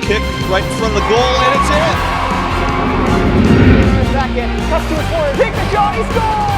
kick right in front of the goal, and it's in. Second, cuts to the corner, takes the shot, he scores!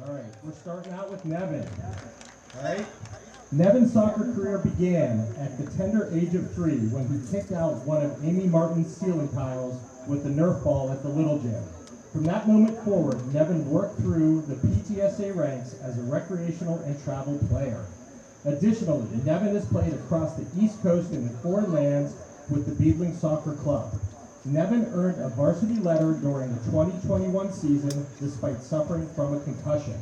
All right, we're starting out with Nevin. All right. Nevin's soccer career began at the tender age of 3 when he kicked out one of Amy Martin's ceiling tiles with the Nerf ball at the Little Gym. From that moment forward, Nevin worked through the PTSA ranks as a recreational and travel player. Additionally, Nevin has played across the East Coast and in foreign lands with the Beadling Soccer Club. Nevin earned a varsity letter during the 2021 season despite suffering from a concussion.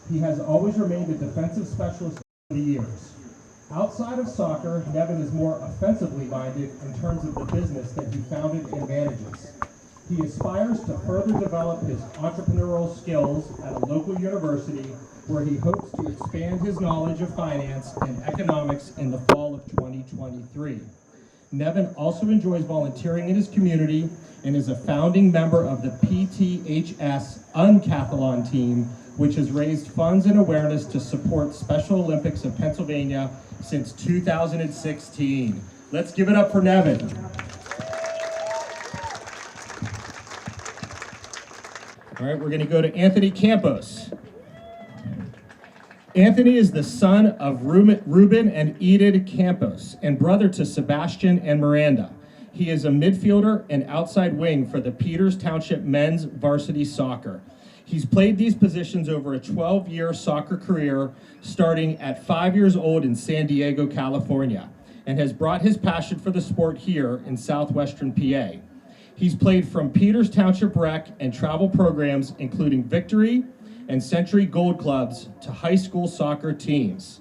He has always remained a defensive specialist over the years. Outside of soccer, Nevin is more offensively minded in terms of the business that he founded and manages. He aspires to further develop his entrepreneurial skills at a local university where he hopes to expand his knowledge of finance and economics in the fall of 2023. Nevin also enjoys volunteering in his community and is a founding member of the PTHS Uncathlon team, which has raised funds and awareness to support Special Olympics of Pennsylvania since 2016. Let's give it up for Nevin. All right, we're going to go to Anthony Campos. Anthony is the son of Ruben and Edith Campos and brother to Sebastian and Miranda. He is a midfielder and outside wing for the Peters Township men's varsity soccer. He's played these positions over a 12-year soccer career starting at 5 years old in San Diego, California, and has brought his passion for the sport here in southwestern PA. He's played from Peters Township Rec and travel programs including Victory and Century Gold Clubs to high school soccer teams.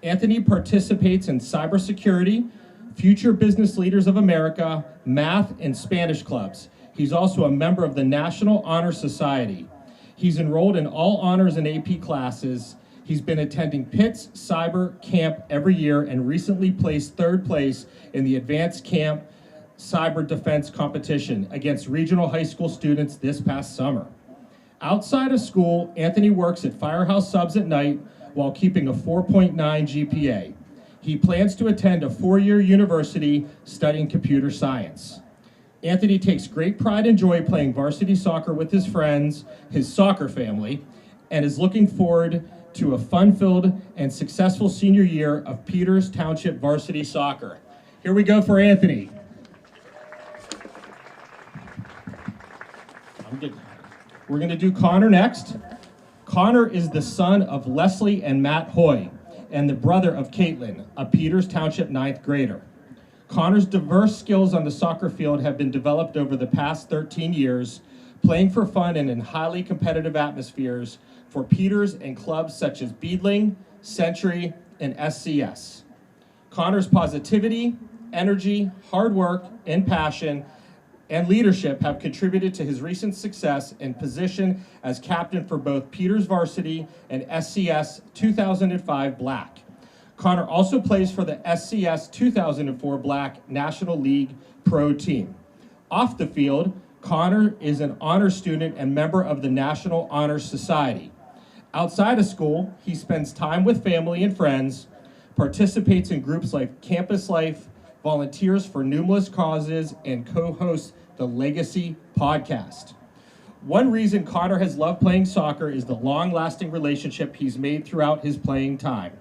Anthony participates in cybersecurity, Future Business Leaders of America, math, and Spanish clubs. He's also a member of the National Honor Society. He's enrolled in all honors and AP classes. He's been attending Pitt's Cyber Camp every year and recently placed 3rd place in the Advanced Camp Cyber Defense Competition against regional high school students this past summer. Outside of school, Anthony works at Firehouse Subs at night while keeping a 4.9 GPA. He plans to attend a 4-year university studying computer science. Anthony takes great pride and joy playing varsity soccer with his friends, his soccer family, and is looking forward to a fun-filled and successful senior year of Peters Township varsity soccer. Here we go for Anthony. We're going to do Connor next. Connor is the son of Leslie and Matt Hoy and the brother of Caitlin, a Peters Township 9th grader. Connor's diverse skills on the soccer field have been developed over the past 13 years, playing for fun and in highly competitive atmospheres for Peters and clubs such as Beadling, Century, and SCS. Connor's positivity, energy, hard work, and passion and leadership have contributed to his recent success and position as captain for both Peters Varsity and SCS 2005 Black. Connor also plays for the SCS 2004 Black National League Pro team. Off the field, Connor is an honor student and member of the National Honor Society. Outside of school, he spends time with family and friends, participates in groups like Campus Life, volunteers for numerous causes, and co-hosts the Legacy podcast. One reason Connor has loved playing soccer is the long-lasting relationship he's made throughout his playing time.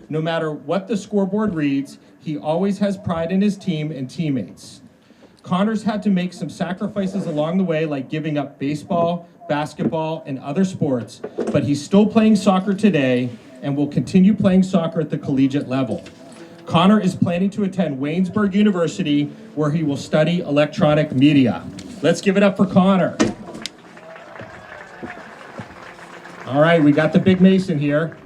No matter what the scoreboard reads, he always has pride in his team and teammates. Connor's had to make some sacrifices along the way, like giving up baseball, basketball, and other sports, but he's still playing soccer today and will continue playing soccer at the collegiate level. Connor is planning to attend Waynesburg University, where he will study electronic media. Let's give it up for Connor. All right, we got the big Mason here.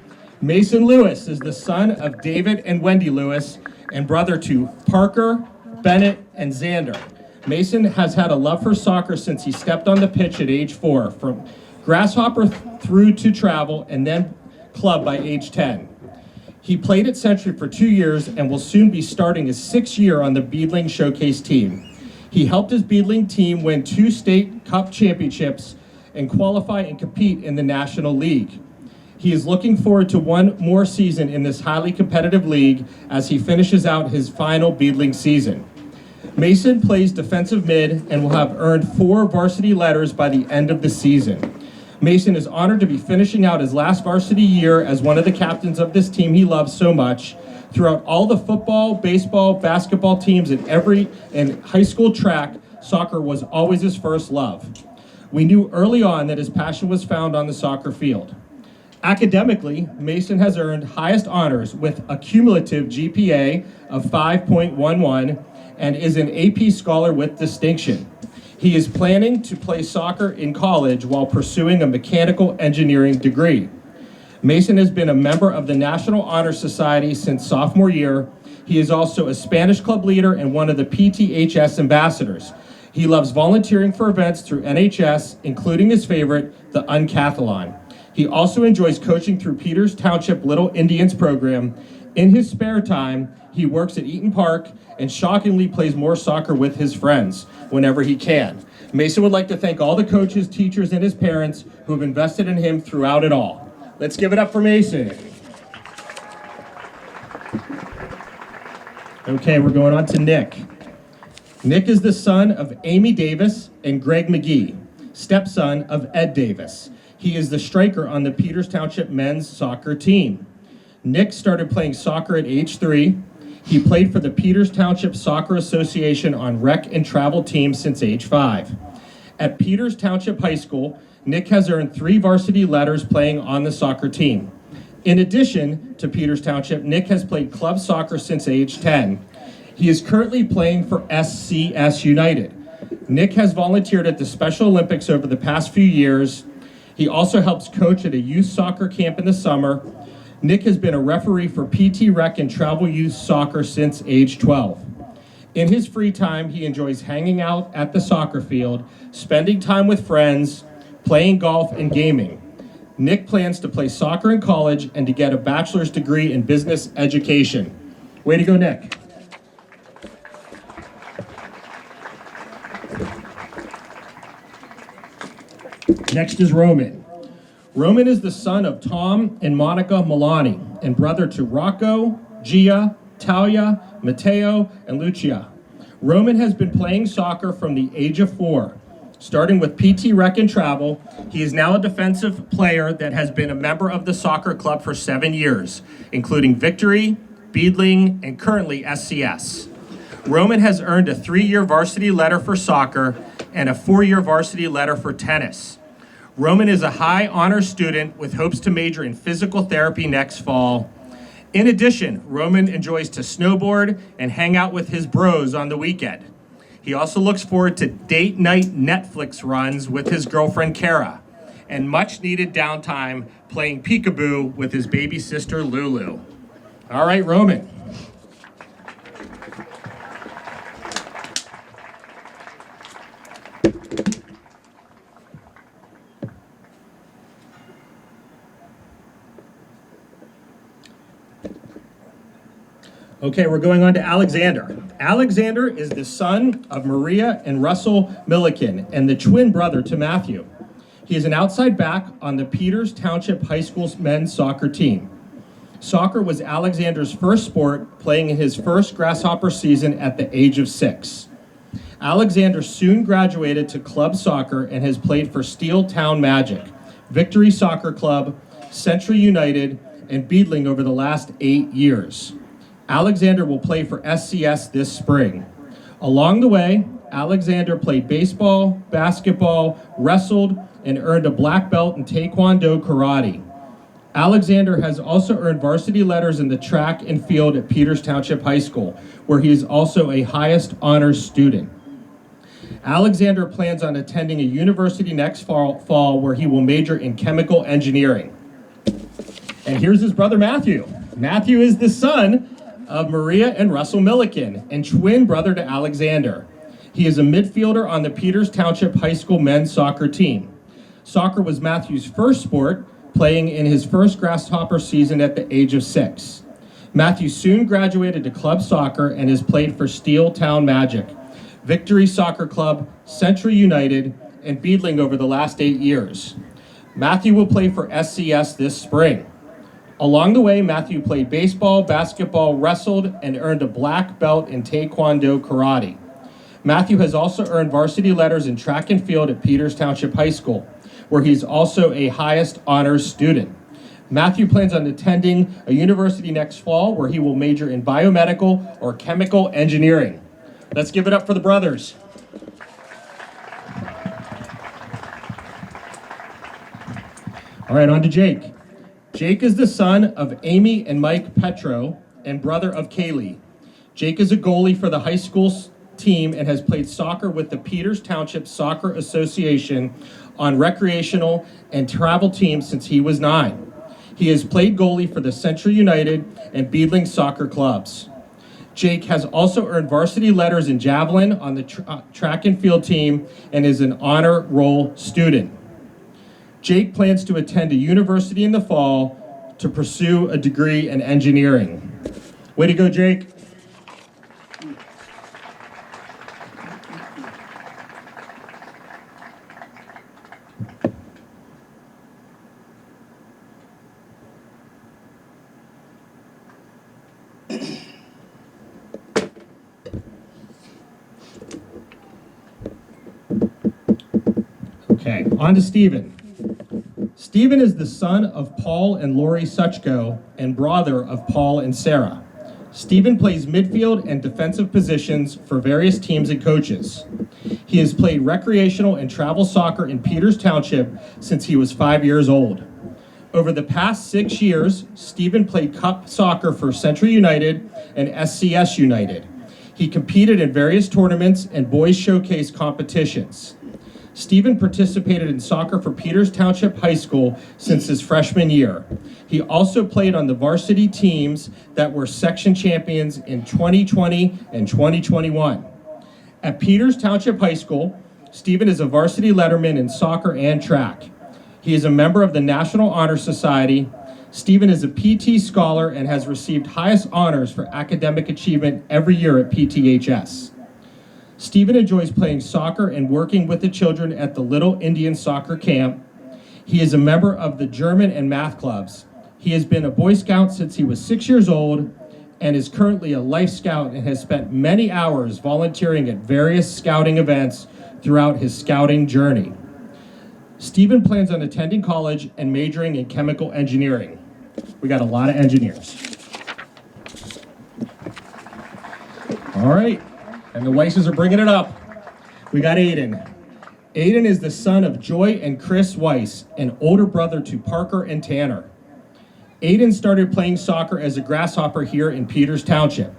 Mason Lewis is the son of David and Wendy Lewis and brother to Parker, Bennett, and Xander. Mason has had a love for soccer since he stepped on the pitch at age 4, from grasshopper through to travel and then club by age 10. He played at Century for 2 years and will soon be starting his 6th year on the Beadling Showcase team. He helped his Beadling team win 2 state cup championships and qualify and compete in the National League. He is looking forward to one more season in this highly competitive league as he finishes out his final Beadling season. Mason plays defensive mid and will have earned 4 varsity letters by the end of the season. Mason is honored to be finishing out his last varsity year as one of the captains of this team he loves so much. Throughout all the football, baseball, basketball teams, and high school track, soccer was always his first love. We knew early on that his passion was found on the soccer field. Academically, Mason has earned highest honors with a cumulative GPA of 5.11 and is an AP Scholar with distinction. He is planning to play soccer in college while pursuing a mechanical engineering degree. Mason has been a member of the National Honor Society since sophomore year. He is also a Spanish club leader and one of the PTHS ambassadors. He loves volunteering for events through NHS, including his favorite, the Uncathlon. He also enjoys coaching through Peters Township Little Indians program. In his spare time, he works at Eaton Park and shockingly plays more soccer with his friends whenever he can. Mason would like to thank all the coaches, teachers, and his parents who have invested in him throughout it all. Let's give it up for Mason. Okay, we're going on to Nick. Nick is the son of Amy Davis and Greg McGee, stepson of Ed Davis. He is the striker on the Peters Township men's soccer team. Nick started playing soccer at age 3. He played for the Peters Township Soccer Association on rec and travel teams since age 5. At Peters Township High School, Nick has earned 3 varsity letters playing on the soccer team. In addition to Peters Township, Nick has played club soccer since age 10. He is currently playing for SCS United. Nick has volunteered at the Special Olympics over the past few years. He also helps coach at a youth soccer camp in the summer. Nick has been a referee for PT Rec and Travel Youth Soccer since age 12. In his free time, he enjoys hanging out at the soccer field, spending time with friends, playing golf, and gaming. Nick plans to play soccer in college and to get a bachelor's degree in business education. Way to go, Nick. Next is Roman. Roman is the son of Tom and Monica Milani and brother to Rocco, Gia, Talia, Matteo, and Lucia. Roman has been playing soccer from the age of 4. Starting with PT Rec and Travel, he is now a defensive player that has been a member of the soccer club for 7 years, including Victory, Beadling, and currently SCS. Roman has earned a 3-year varsity letter for soccer and a 4-year varsity letter for tennis. Roman is a high honor student with hopes to major in physical therapy next fall. In addition, Roman enjoys to snowboard and hang out with his bros on the weekend. He also looks forward to date night Netflix runs with his girlfriend Kara and much needed downtime playing peekaboo with his baby sister Lulu. All right, Roman. Okay, we're going on to Alexander. Alexander is the son of Maria and Russell Milliken and the twin brother to Matthew. He is an outside back on the Peters Township High School's men's soccer team. Soccer was Alexander's first sport, playing in his first grasshopper season at the age of 6. Alexander soon graduated to club soccer and has played for Steel Town Magic, Victory Soccer Club, Century United, and Beadling over the last 8 years. Alexander will play for SCS this spring. Along the way, Alexander played baseball, basketball, wrestled, and earned a black belt in Taekwondo Karate. Alexander has also earned varsity letters in the track and field at Peters Township High School, where he is also a highest honors student. Alexander plans on attending a university next fall where he will major in chemical engineering. And here's his brother Matthew. Matthew is the son of Maria and Russell Milliken and twin brother to Alexander. He is a midfielder on the Peters Township High School men's soccer team. Soccer was Matthew's first sport, playing in his first grasshopper season at the age of 6. Matthew soon graduated to club soccer and has played for Steel Town Magic, Victory Soccer Club, Central United, and Beadling over the last 8 years. Matthew will play for SCS this spring. Along the way, Matthew played baseball, basketball, wrestled, and earned a black belt in Taekwondo karate. Matthew has also earned varsity letters in track and field at Peters Township High School, where he's also a highest honors student. Matthew plans on attending a university next fall where he will major in biomedical or chemical engineering. Let's give it up for the brothers. All right, on to Jake. Jake is the son of Amy and Mike Petro and brother of Kaylee. Jake is a goalie for the high school team and has played soccer with the Peters Township Soccer Association on recreational and travel teams since he was 9. He has played goalie for the Central United and Beadling soccer clubs. Jake has also earned varsity letters in javelin on the track and field team and is an honor roll student. Jake plans to attend a university in the fall to pursue a degree in engineering. Way to go, Jake. Okay, on to Stephen. Stephen is the son of Paul and Lori Suchko and brother of Paul and Sarah. Stephen plays midfield and defensive positions for various teams and coaches. He has played recreational and travel soccer in Peters Township since he was 5 years old. Over the past 6 years, Stephen played cup soccer for Central United and SCS United. He competed in various tournaments and boys showcase competitions. Stephen participated in soccer for Peters Township High School since his freshman year. He also played on the varsity teams that were section champions in 2020 and 2021. At Peters Township High School, Stephen is a varsity letterman in soccer and track. He is a member of the National Honor Society. Stephen is a PT scholar and has received highest honors for academic achievement every year at PTHS. Stephen enjoys playing soccer and working with the children at the Little Indian Soccer Camp. He is a member of the German and math clubs. He has been a Boy Scout since he was 6 years old and is currently a Life Scout and has spent many hours volunteering at various scouting events throughout his scouting journey. Stephen plans on attending college and majoring in chemical engineering. We got a lot of engineers. All right. And the Weisses are bringing it up. We got Aiden. Aiden is the son of Joy and Chris Weiss, an older brother to Parker and Tanner. Aiden started playing soccer as a grasshopper here in Peters Township.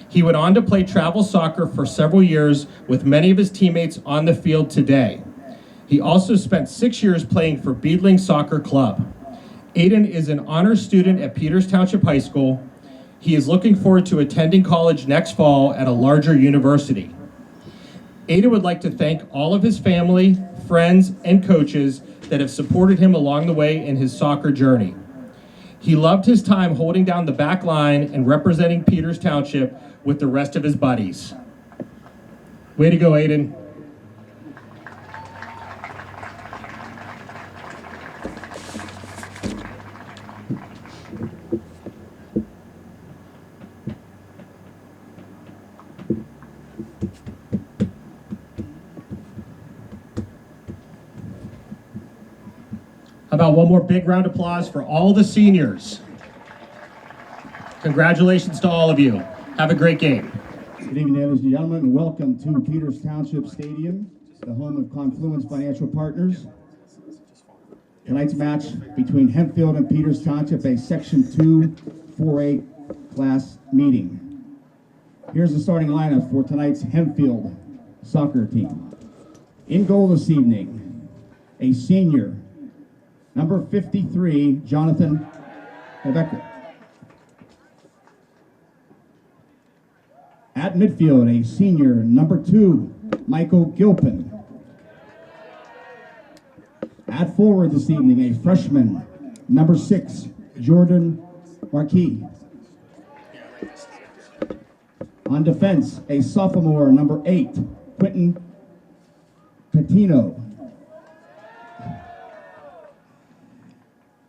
He went on to play travel soccer for several years with many of his teammates on the field today. He also spent 6 years playing for Beadling Soccer Club. Aiden is an honors student at Peters Township High School. He is looking forward to attending college next fall at a larger university. Aiden would like to thank all of his family, friends, and coaches that have supported him along the way in his soccer journey. He loved his time holding down the back line and representing Peters Township with the rest of his buddies. Way to go, Aiden. How about one more big round of applause for all the seniors? Congratulations to all of you. Have a great game. Good evening, ladies and gentlemen, and welcome to Peters Township Stadium, the home of Confluence Financial Partners. Tonight's match between Hempfield and Peters Township, a Section 2 4A class meeting. Here's the starting lineup for tonight's Hempfield soccer team. In goal this evening, a senior, number 53, Jonathan Becker. At midfield, a senior, number 2, Michael Gilpin. At forward this evening, a freshman, number 6, Jordan Marquis. On defense, a sophomore, number 8, Quentin Patino.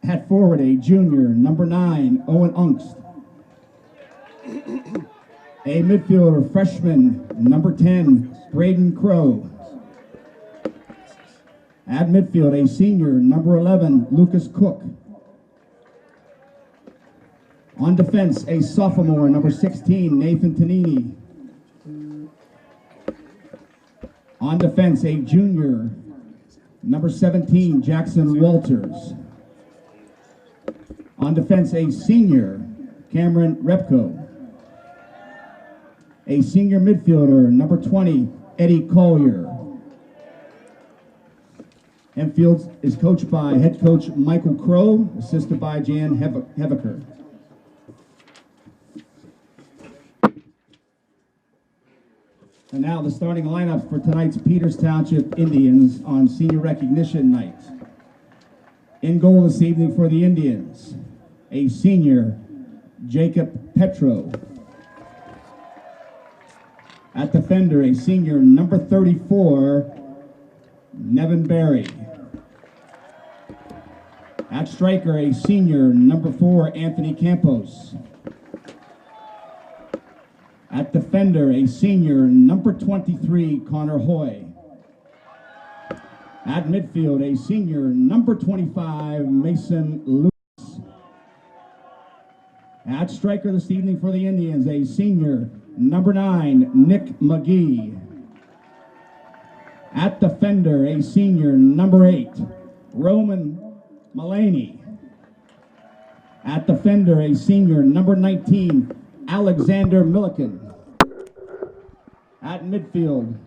At forward, a junior, number 9, Owen Ungst. A midfielder, freshman, number 10, Braden Crow. At midfield, a senior, number 11, Lucas Cook. On defense, a sophomore, number 16, Nathan Tanini. On defense, a junior, number 17, Jackson Walters. On defense, a senior, Cameron Repko. A senior midfielder, number 20, Eddie Collier. Hempfield is coached by head coach Michael Crow, assisted by Jan Heveker. And now the starting lineups for tonight's Peters Township Indians on Senior Recognition Night. In goal this evening for the Indians, a senior, Jacob Petro. At defender, a senior, number 34, Nevin Berry. At striker, a senior, number 4, Anthony Campos. At defender, a senior, number 23, Connor Hoy. At midfield, a senior, number 25, Mason Lewis. At striker this evening for the Indians, a senior, number 9, Nick McGee. At defender, a senior, number 8, Roman Mullaney. At defender, a senior, number 19, Alexander Milliken. At midfield,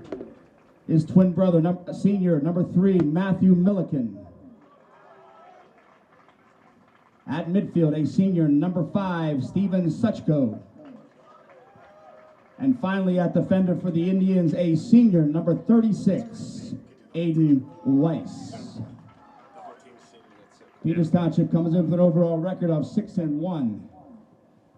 his twin brother, senior, number 3, Matthew Milliken. At midfield, a senior, number 5, Stephen Suchko. And finally, at defender for the Indians, a senior, number 36, Aiden Weiss. Peters Township comes in with an overall record of 6-1.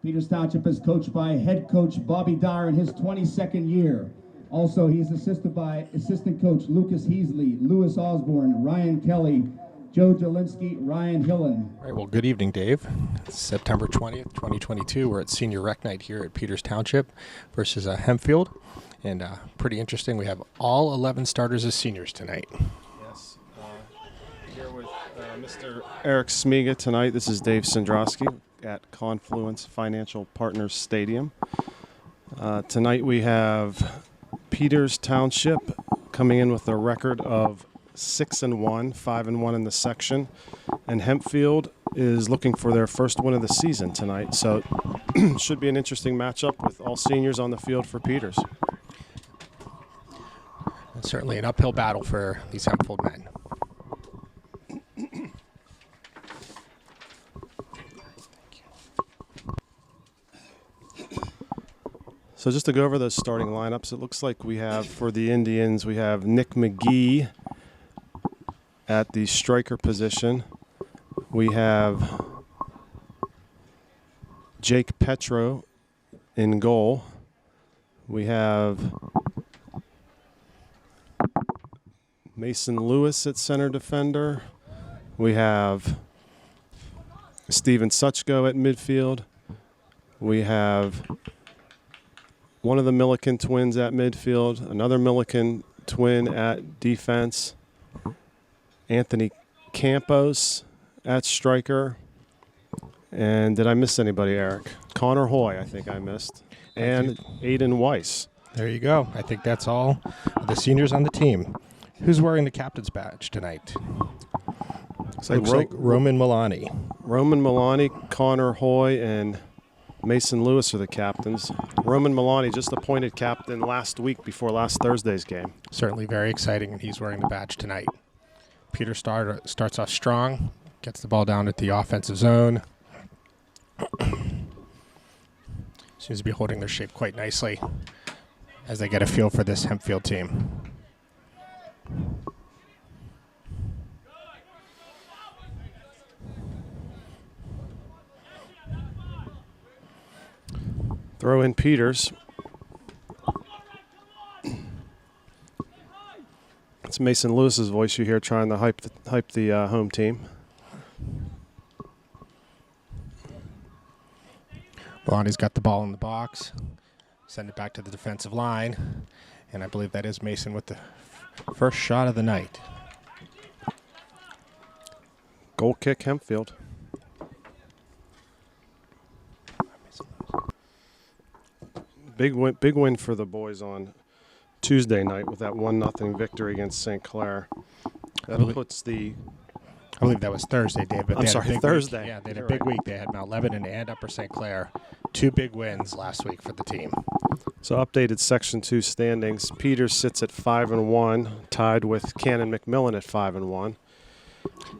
Peters Township is coached by head coach Bobby Dyer in his 22nd year. Also, he is assisted by assistant coach Lucas Heasley, Lewis Osborne, Ryan Kelly, Joe Jelinski, Ryan Hillen. All right, well, good evening, Dave. It's September 20th, 2022. We're at Senior Rec Night here at Peters Township versus Hempfield. And pretty interesting. We have all 11 starters as seniors tonight. Yes. Here with Mr. Eric Smiga tonight. This is Dave Sandrowski at Confluence Financial Partners Stadium. Tonight we have Peters Township coming in with a record of 6-1, 5-1 in the section, and Hempfield is looking for their first win of the season tonight. So should be an interesting matchup with all seniors on the field for Peters. And certainly an uphill battle for these Hempfield men. So just to go over those starting lineups, it looks like we have for the Indians, we have Nick McGee at the striker position. We have Jake Petro in goal. We have Mason Lewis at center defender. We have Steven Suchko at midfield. We have one of the Milliken twins at midfield, another Milliken twin at defense, Anthony Campos at striker, and did I miss anybody, Eric? Connor Hoy, I think I missed, and Aiden Weiss. There you go. I think that's all the seniors on the team. Who's wearing the captain's badge tonight? Looks like Roman Milani. Roman Milani, Connor Hoy, and Mason Lewis are the captains. Roman Milani just appointed captain last week before last Thursday's game. Certainly very exciting, and he's wearing the badge tonight. Peter starts off strong, gets the ball down at the offensive zone. Seems to be holding their shape quite nicely. as they get a feel for this Hempfield team. Throw in Peters. It's Mason Lewis's voice you hear trying to hype the home team. Blondie's got the ball in the box. Send it back to the defensive line. And I believe that is Mason with the first shot of the night. Goal kick, Hempfield. Big win for the boys on Tuesday night with that 1-0 victory against St. Clair. That puts the... I believe that was Thursday, Dave. But I'm sorry, Thursday. Week. Yeah, they had You're a big right. week. They had Mount Lebanon and Upper St. Clair. 2 big wins last week for the team. So updated Section 2 standings. Peters sits at 5-1, tied with Cannon McMillan at 5-1.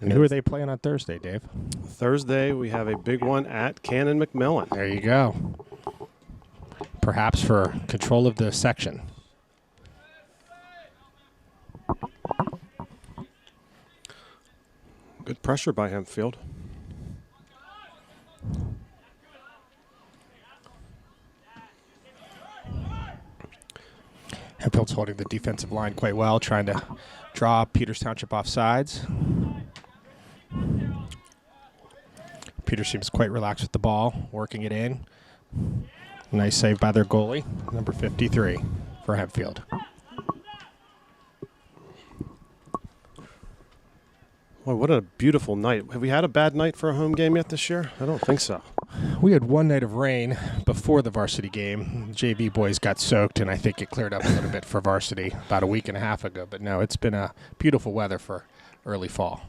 And who are they playing on Thursday, Dave? Thursday, we have a big one at Cannon McMillan. There you go. Perhaps for control of the section. Good pressure by Hempfield. Hempfield's holding the defensive line quite well, trying to draw Peters Township off sides. Peters seems quite relaxed with the ball, working it in. Nice save by their goalie, number 53 for Hempfield. Boy, what a beautiful night. Have we had a bad night for a home game yet this year? I don't think so. We had one night of rain before the varsity game. The JV boys got soaked, and I think it cleared up a little bit for varsity about a week and a half ago. But no, it's been a beautiful weather for early fall.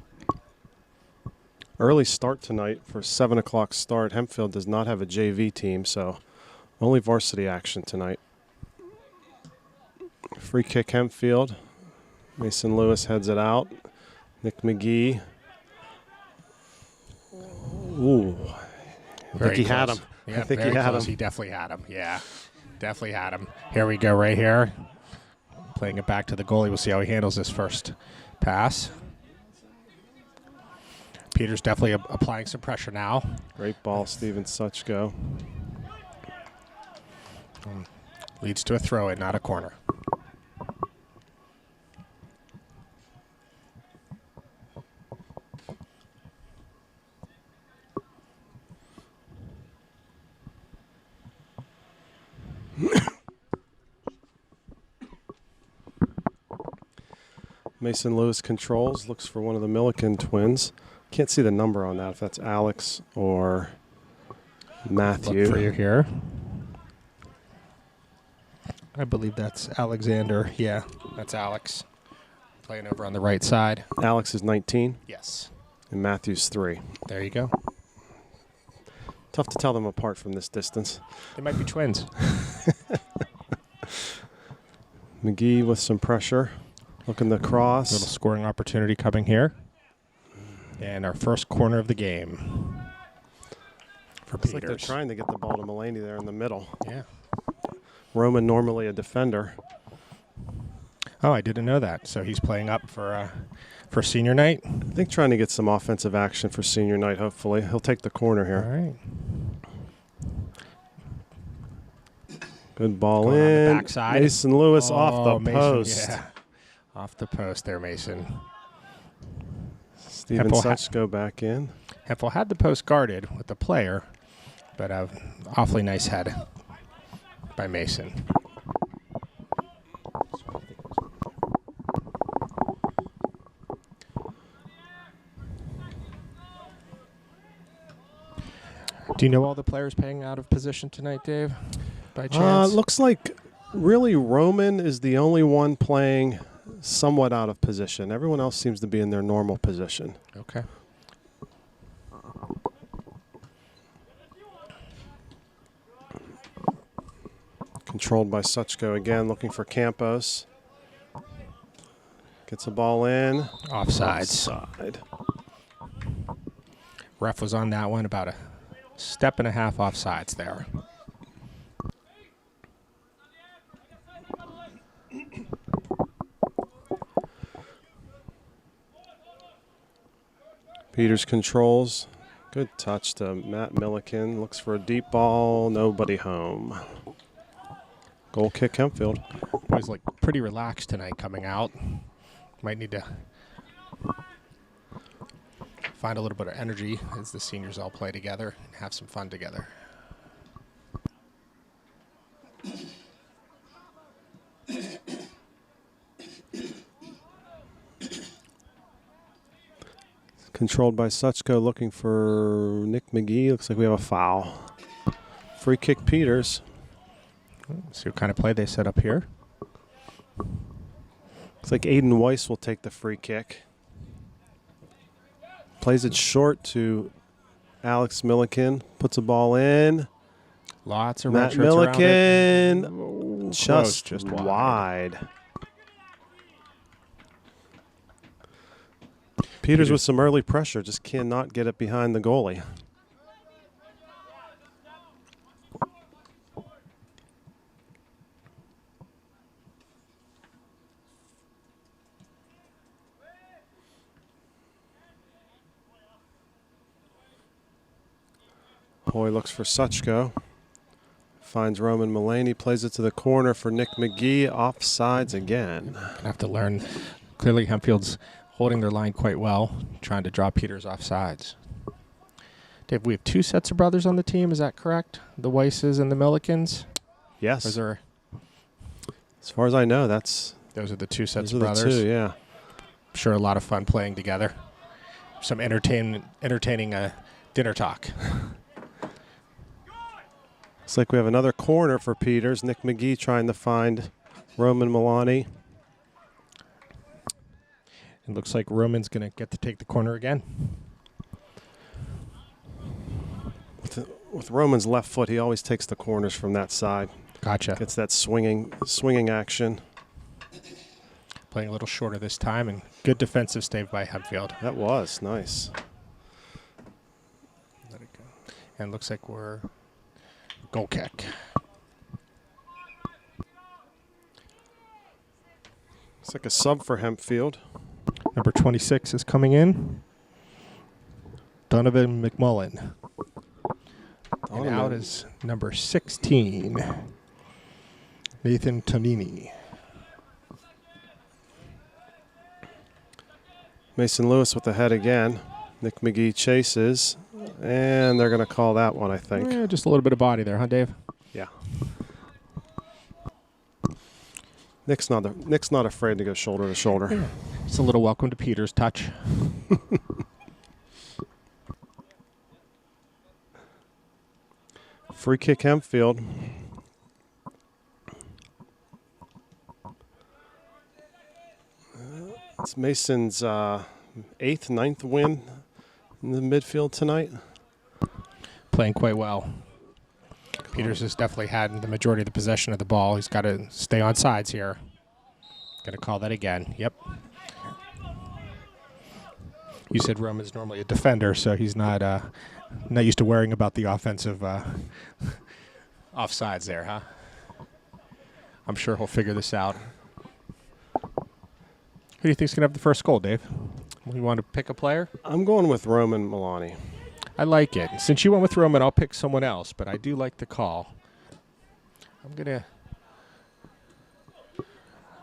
Early start tonight for 7 o'clock start. Hempfield does not have a JV team, so only varsity action tonight. Free kick Hempfield. Mason Lewis heads it out. Nick McGee. Ooh. I think he had him. Yeah, I think very he had close. him. He definitely had him. Yeah, definitely had him. Here we go right here. Playing it back to the goalie. We'll see how he handles this first pass. Peters definitely applying some pressure now. Great ball, Steven Suchko. Leads to a throw-in, not a corner. Mason Lewis controls, looks for one of the Milliken twins. Can't see the number on that, if that's Alex or Matthew. Look for you here. I believe that's Alexander. Yeah, that's Alex. Playing over on the right side. Alex is 19 Yes. and Matthew's 3. There you go. Tough to tell them apart from this distance. They might be twins. McGee with some pressure. Looking to cross. Little scoring opportunity coming here. And our first corner of the game for It's like they're Peters. trying to get the ball to Mulaney there in the middle. Yeah. Roman normally a defender. Oh, I didn't know that. So he's playing up for senior night. I think trying to get some offensive action for senior night, hopefully. He'll take the corner All here. right. Good ball Going on the in. backside. Mason Lewis Oh, off the Mason, post. Yeah. Off the post there, Mason. Steven Hempel Suchko back in. Hempel had the post guarded with the player, but awfully nice head by Mason. Do you know all the players playing out of position tonight, Dave? By chance? Looks like really Roman is the only one playing somewhat out of position. Everyone else seems to be in their normal position. Okay. Controlled by Suchko again, looking for Campos. Gets a ball in. Offsides. Offside. Ref was on that one, about a step and a half offsides there. Peters controls. Good touch to Matt Milliken. Looks for a deep ball. Nobody home. Goal kick Hempfield. Boys look pretty relaxed tonight coming out. Might need to find a little bit of energy as the seniors all play together and have some fun together. Controlled by Suchko, looking for Nick McGee. Looks like we have a foul. Free kick Peters. See what kind of play they set up here. Looks like Aiden Weiss will take the free kick. Plays it short to Alex Milliken. Puts a ball in. Lots of Matt red shirts around it. Milliken. Close, Just wide. wide. Peters with some early pressure. Just cannot get it behind the goalie. Hoy looks for Suchko. Finds Roman Mulaney. Plays it to the corner for Nick McGee. Offsides again. Gonna have to learn. Clearly Hempfield's holding their line quite well, trying to draw Peters off sides. Dave, we have two sets of brothers on the team. Is that correct? The Weisses and the Millikens? Yes. Or is there, As far as I know, those those are the two sets are of the brothers? two, yeah. I'm sure a lot of fun playing together. Some entertaining dinner talk. Looks like we have another corner for Peters. Nick McGee trying to find Roman Milani. It looks like Roman's going to get to take the corner again. With Roman's left foot, he always takes the corners from that side. Gotcha. Gets that swinging action. Playing a little shorter this time, and good defensive stave by Hempfield. That was nice. Let it go. And looks like we're goal kick. It's like a sub for Hempfield. Number 26 is coming in. Donovan McMullen. And out is number 16, Nathan Tonini. Mason Lewis with the head again. Nick McGee chases, and they're going to call that one, I think. Yeah, just a little bit of body there, huh, Dave? Yeah. Nick's not afraid to go shoulder to shoulder. Yeah. It's a little welcome to Peters touch. Free kick Hempfield. It's Mason's 8th, 9th win in the midfield tonight. Playing quite well. Peters has definitely had the majority of the possession of the ball. He's got to stay on sides here. Going to call that again. Yep. You said Roman's normally a defender, so he's not used to worrying about the offensive offsides there, huh? I'm sure he'll figure this out. Who do you think's going to have the first goal, Dave? You want to pick a player? I'm going with Roman Milani. I like it. Since you went with Roman, I'll pick someone else, but I do like the call. I'm going to...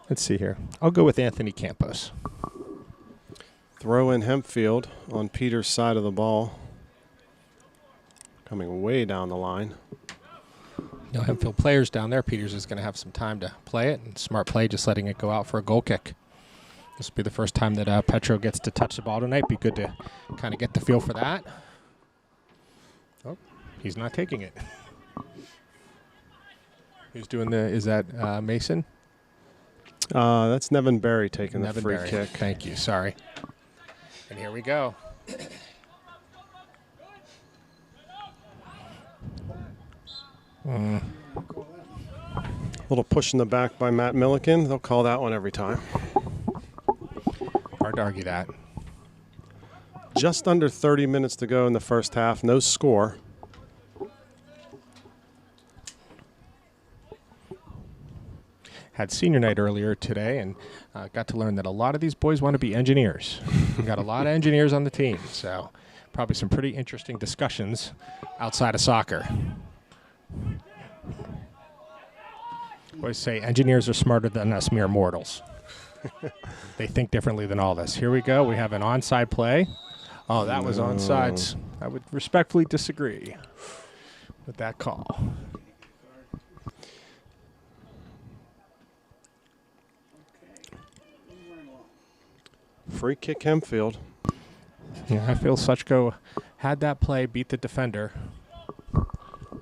Let's see here. I'll go with Anthony Campos. Throw in Hempfield on Peters' side of the ball. Coming way down the line. No Hempfield players down there. Peters is going to have some time to play it, and smart play just letting it go out for a goal kick. This will be the first time that Petro gets to touch the ball tonight. Be good to kind of get the feel for that. Oh, he's not taking it. Who's doing the, is that Mason? That's Nevin Berry taking the free Berry. kick. Thank you, sorry. And here we go. Little push in the back by Matt Milliken. They'll call that one every time. Hard to argue that. Just under 30 minutes to go in the first half. No score. had senior night earlier today and got to learn that a lot of these boys want to be engineers. We've got a lot of engineers on the team, so probably some pretty interesting discussions outside of soccer. I always say engineers are smarter than us mere mortals. They think differently than all of us. Here we go. We have an onside play. Oh, that was onside. I would respectfully disagree with that call. Free kick Hempfield. Yeah, I feel Suchko had that play, beat the defender. I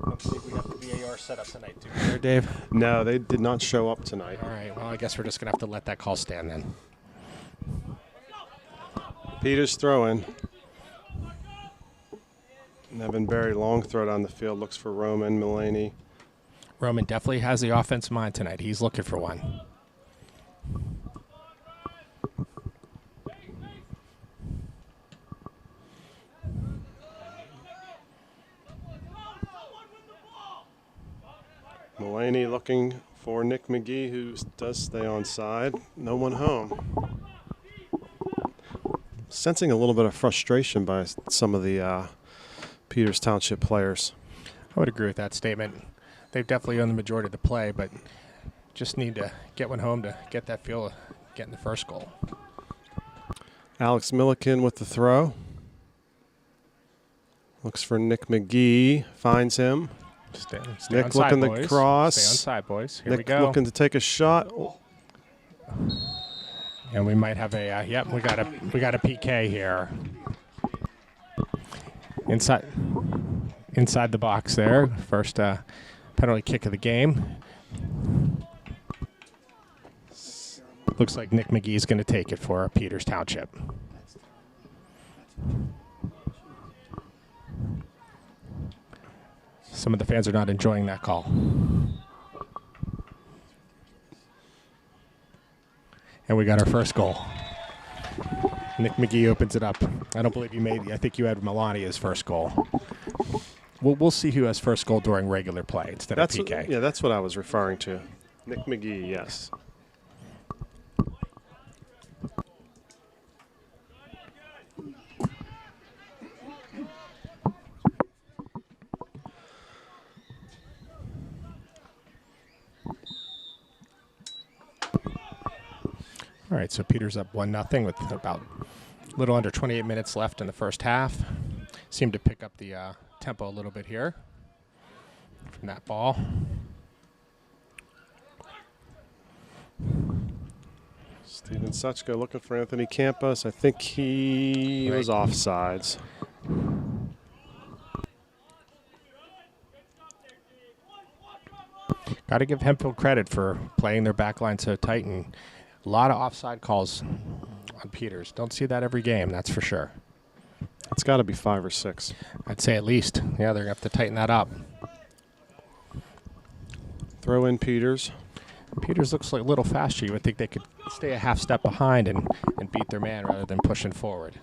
don't think we have the VAR set up tonight, do we, there, Dave? No, they did not show up tonight. All right, well, I guess we're just going to have to let that call stand then. Peters throwing. Nevin Berry, long throw down the field, looks for Roman Mulaney. Roman definitely has the offensive mind tonight. He's looking for one. Mulaney looking for Nick McGee, who does stay on side. No one home. Sensing a little bit of frustration by some of the Peters Township players. I would agree with that statement. They've definitely owned the majority of the play, but just need to get one home to get that feel of getting the first goal. Alex Milliken with the throw. Looks for Nick McGee. Finds him. Stay Nick on looking side, to boys. cross. Stay on side, boys. Here we Nick go. looking to take a shot. And we might have a we got a PK here. Inside the box there. First penalty kick of the game. Looks like Nick McGee's going to take it for Peters Township. Some of the fans are not enjoying that call. And we got our first goal. Nick McGee opens it up. I don't believe you made. I think you had Melania's first goal. We'll see who has first goal during regular play instead of PK. Yeah, that's what I was referring to. Nick McGee, yes. All right, so Peters up 1-0 with about a little under 28 minutes left in the first half. Seemed to pick up the tempo a little bit here from that ball. Steven Suchko looking for Anthony Campos. I think he was offsides. Got to give Hempfield credit for playing their back line so tight, and a lot of offside calls on Peters. Don't see that every game, that's for sure. It's got to be 5 or 6. I'd say at least. Yeah, they're going to have to tighten that up. Throw in Peters. Peters looks like a little faster. You would think they could stay a half step behind and beat their man rather than pushing forward.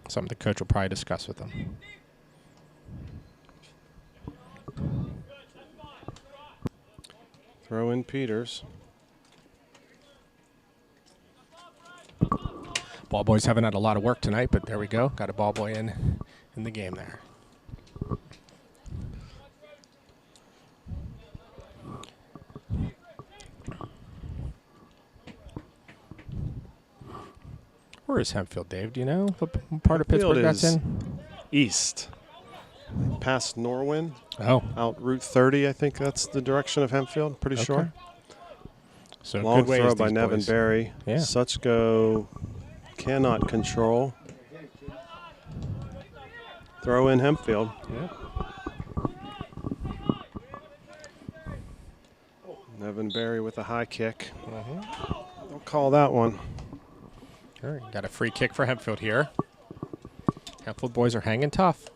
Something the coach will probably discuss with them. Throw in Peters. Ball boys haven't had a lot of work tonight, but there we go. Got a ball boy in the game there. Where is Hempfield, Dave? Do you know what part of Hempfield Pittsburgh that's is in? East. Past Norwin. Oh. Out Route 30, I think that's the direction of Hempfield. Pretty sure. So Long good ways, throw by these Nevin boys. Berry. Yeah. Suchko cannot control. Throw in Hempfield. Yeah. Nevin Berry with a high kick. Don't call that one. All right, got a free kick for Hempfield here. Hempfield boys are hanging tough.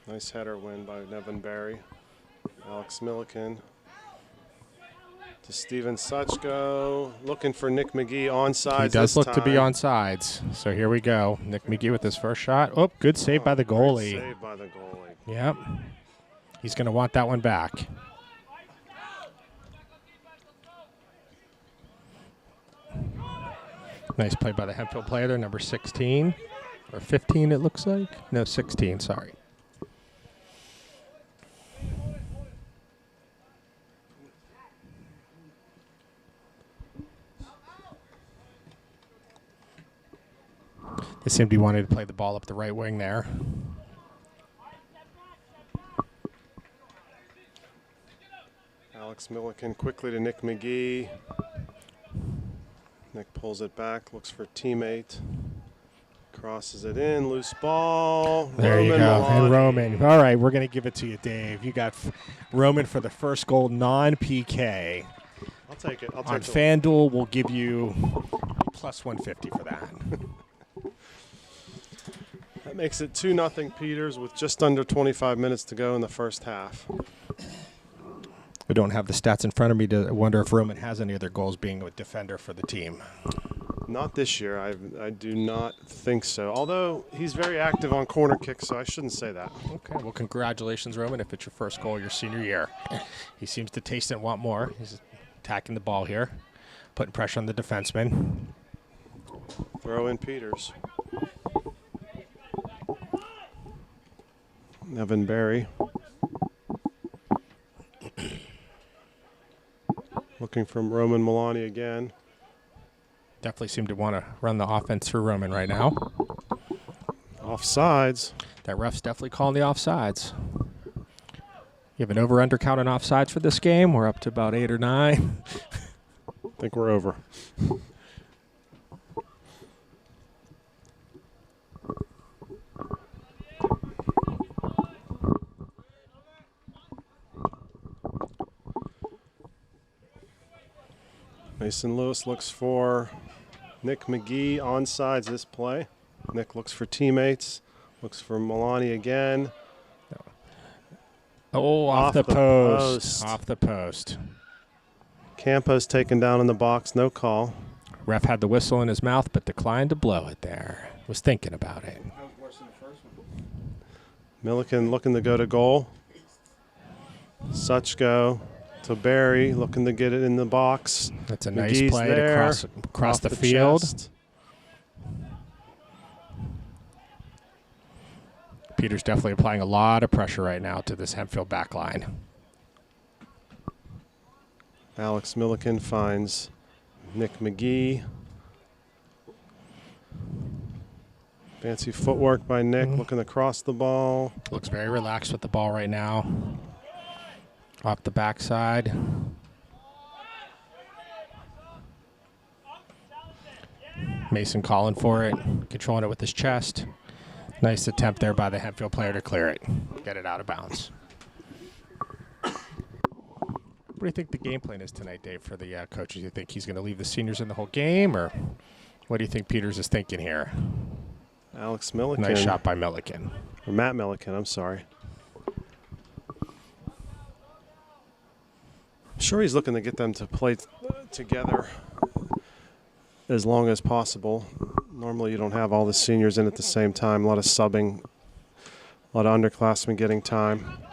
Nice header win by Nevin Berry. Alex Milliken To Steven Suchko, looking for Nick McGee onside. He does look to be on sides. So here we go. Nick McGee with his first shot. Oh, good save by the goalie. Great save by the goalie. Yep. He's going to want that one back. Nice play by the Hempfield player there, number 16. Or 15, it looks like. No, 16, sorry. They seem to be wanting to play the ball up the right wing there. Alex Milliken quickly to Nick McGee. Nick pulls it back, looks for teammate. Crosses it in, loose ball. There you Roman go. Milani. And Roman. All right, we're going to give it to you, Dave. You got Roman for the first goal, non-PK. I'll take it. On FanDuel, we'll give you plus 150 for that. That makes it 2-0 Peters with just under 25 minutes to go in the first half. I don't have the stats in front of me to wonder if Roman has any other goals being a defender for the team. Not this year. I do not think so. Although he's very active on corner kicks, so I shouldn't say that. Okay, well, congratulations, Roman, if it's your first goal your senior year. He seems to taste it and want more. He's attacking the ball here, putting pressure on the defenseman. Throw in Peters. Evan Berry. Looking from Roman Milani again. Definitely seem to want to run the offense through Roman right now. Offsides. That ref's definitely calling the offsides. You have an over-under count on offsides for this game. We're up to about 8 or 9. I think we're over. Mason Lewis looks for Nick McGee onsides this play. Nick looks for teammates. Looks for Milani again. Oh, off the post. Off the post. Campos taken down in the box. No call. Ref had the whistle in his mouth, but declined to blow it there. Was thinking about it. Milliken looking to go to goal. Suchko to Barry, looking to get it in the box. That's a nice McGee's play there, to cross the field. chest. Peter's definitely applying a lot of pressure right now to this Hempfield back line. Alex Milliken finds Nick McGee. Fancy footwork by Nick, looking to cross the ball. Looks very relaxed with the ball right now. Off the backside. Mason calling for it, controlling it with his chest. Nice attempt there by the Hempfield player to clear it, get it out of bounds. What do you think the game plan is tonight, Dave, for the coaches? Do you think he's going to leave the seniors in the whole game, or what do you think Peters is thinking here? Alex Milliken. Nice shot by Milliken. Or Matt Milliken, I'm sorry. I'm sure he's looking to get them to play together as long as possible. Normally you don't have all the seniors in at the same time. A lot of subbing, a lot of underclassmen getting time.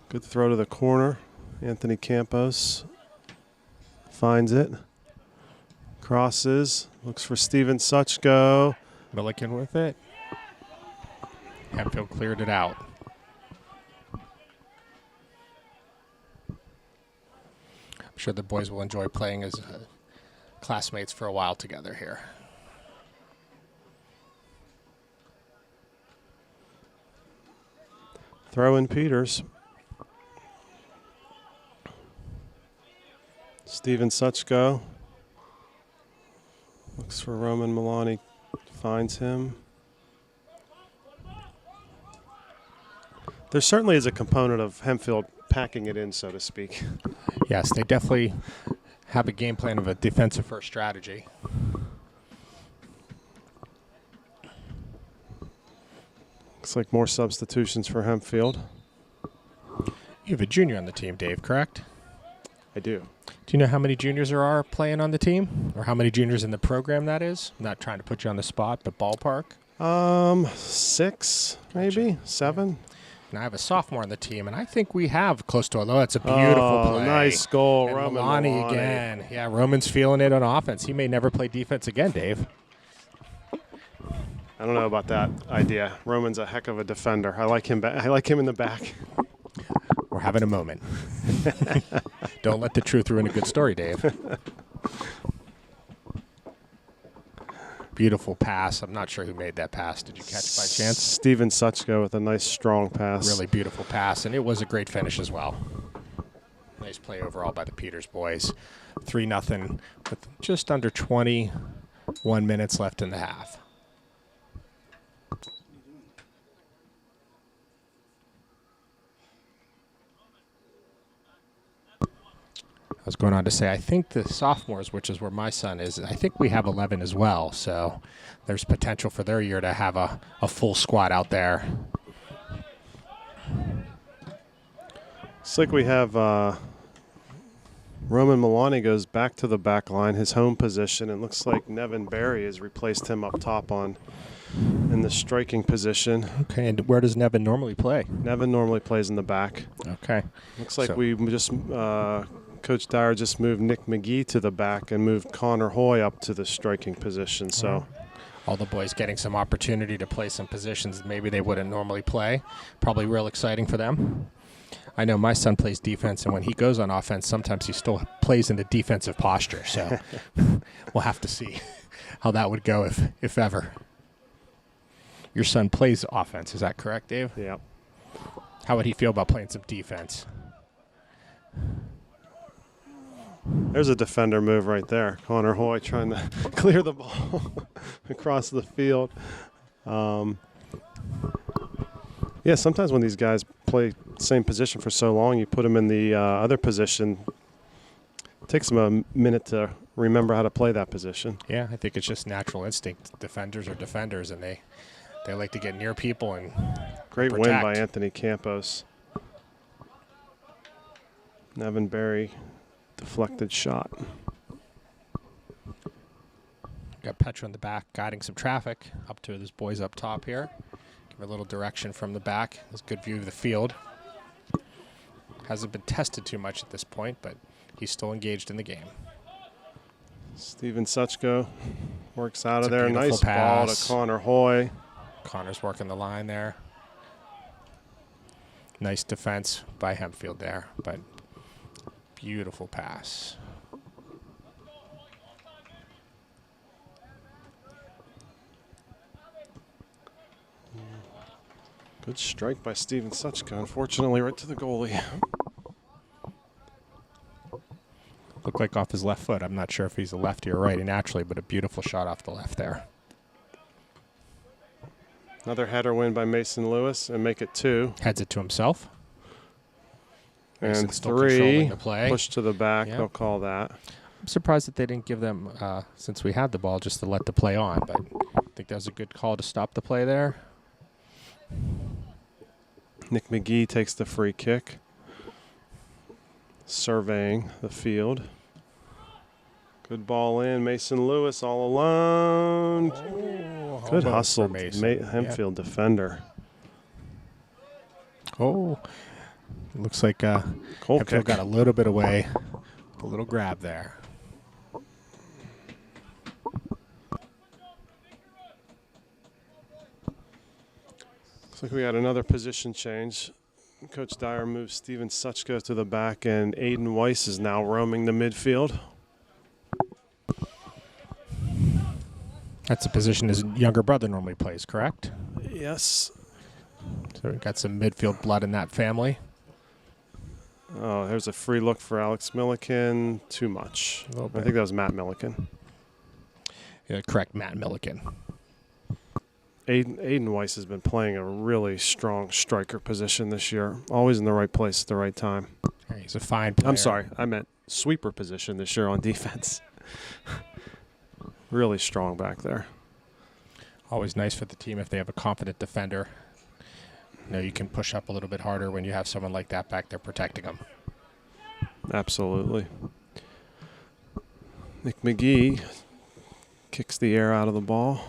Good throw to the corner. Anthony Campos finds it. Crosses. Looks for Steven Suchko. Milliken with it. Hempfield cleared it out. I'm sure the boys will enjoy playing as classmates for a while together here. Throw in Peters. Steven Suchko. Looks for Roman Milani. Finds him. There certainly is a component of Hempfield packing it in, so to speak. Yes, they definitely have a game plan of a defensive-first strategy. Looks like more substitutions for Hempfield. You have a junior on the team, Dave, correct? I do. Do you know how many juniors there are playing on the team, or how many juniors in the program that is? I'm not trying to put you on the spot, but ballpark. 6, maybe 7. And I have a sophomore on the team, and I think we have close to a low. It's a beautiful play. Nice goal, And Roman Milani Milani. again. Yeah, Roman's feeling it on offense. He may never play defense again, Dave. I don't know about that idea. Roman's a heck of a defender. I like him. I like him in the back. We're having a moment. Don't let the truth ruin a good story, Dave. Beautiful pass. I'm not sure who made that pass. Did you catch by chance? Steven Suchko with a nice strong pass. Really beautiful pass, and it was a great finish as well. Nice play overall by the Peters boys. 3-0 with just under 21 minutes left in the half. I was going on to say, I think the sophomores, which is where my son is, I think we have 11 as well. So there's potential for their year to have a full squad out there. Looks like we have Roman Milani goes back to the back line, his home position. And looks like Nevin Berry has replaced him up top in the striking position. Okay, and where does Nevin normally play? Nevin normally plays in the back. Okay. Looks like So- we just Coach Dyer just moved Nick McGee to the back and moved Connor Hoy up to the striking position. So all the boys getting some opportunity to play some positions maybe they wouldn't normally play. Probably real exciting for them. I know my son plays defense, and when he goes on offense, sometimes he still plays in the defensive posture. So we'll have to see how that would go if ever. Your son plays offense, is that correct, Dave? yeah. How would he feel about playing some defense? There's a defender move right there. Connor Hoy trying to clear the ball across the field. Yeah, sometimes when these guys play same position for so long, you put them in the other position. It takes them a minute to remember how to play that position. Yeah, I think it's just natural instinct. Defenders are defenders, and they like to get near people and Great win protect. by Anthony Campos. Nevin Berry, deflected shot. Got Petra in the back guiding some traffic up to his boys up top here. Give a little direction from the back. There's a good view of the field. Hasn't been tested too much at this point, but he's still engaged in the game. Steven Suchko works out It's of a there. beautiful Nice ball pass. to Connor Hoy. Connor's working the line there. Nice defense by Hempfield there, but beautiful pass. Good strike by Steven Suchko. Unfortunately, right to the goalie. Looked like off his left foot. I'm not sure if he's a lefty or righty naturally, but a beautiful shot off the left there. Another header win by Mason Lewis and make it 2. Heads it to himself. Mason And still 3. controlling the play. Push to the back. Yep. They'll call that. I'm surprised that they didn't give them, since we had the ball, just to let the play on. But I think that was a good call to stop the play there. Nick McGee takes the free kick. Surveying the field. Good ball in. Mason Lewis all alone. Good Almost hustle. for Mason. Hempfield defender. Oh, looks like Goal Hempfield kick. got a little bit away. A little grab there. Looks like we got another position change. Coach Dyer moves Steven Suchko to the back, and Aiden Weiss is now roaming the midfield. That's a position his younger brother normally plays, correct? Yes. So we got some midfield blood in that family. Oh, there's a free look for Alex Milliken. Too much. A little I bit. think that was Matt Milliken. Yeah, correct, Matt Milliken. Aiden Weiss has been playing a really strong striker position this year. Always in the right place at the right time. Yeah, he's a fine player. I'm sorry, I meant sweeper position this year on defense. Really strong back there. Always nice for the team if they have a confident defender. You know, you can push up a little bit harder when you have someone like that back there protecting them. Absolutely. Nick McGee kicks the air out of the ball.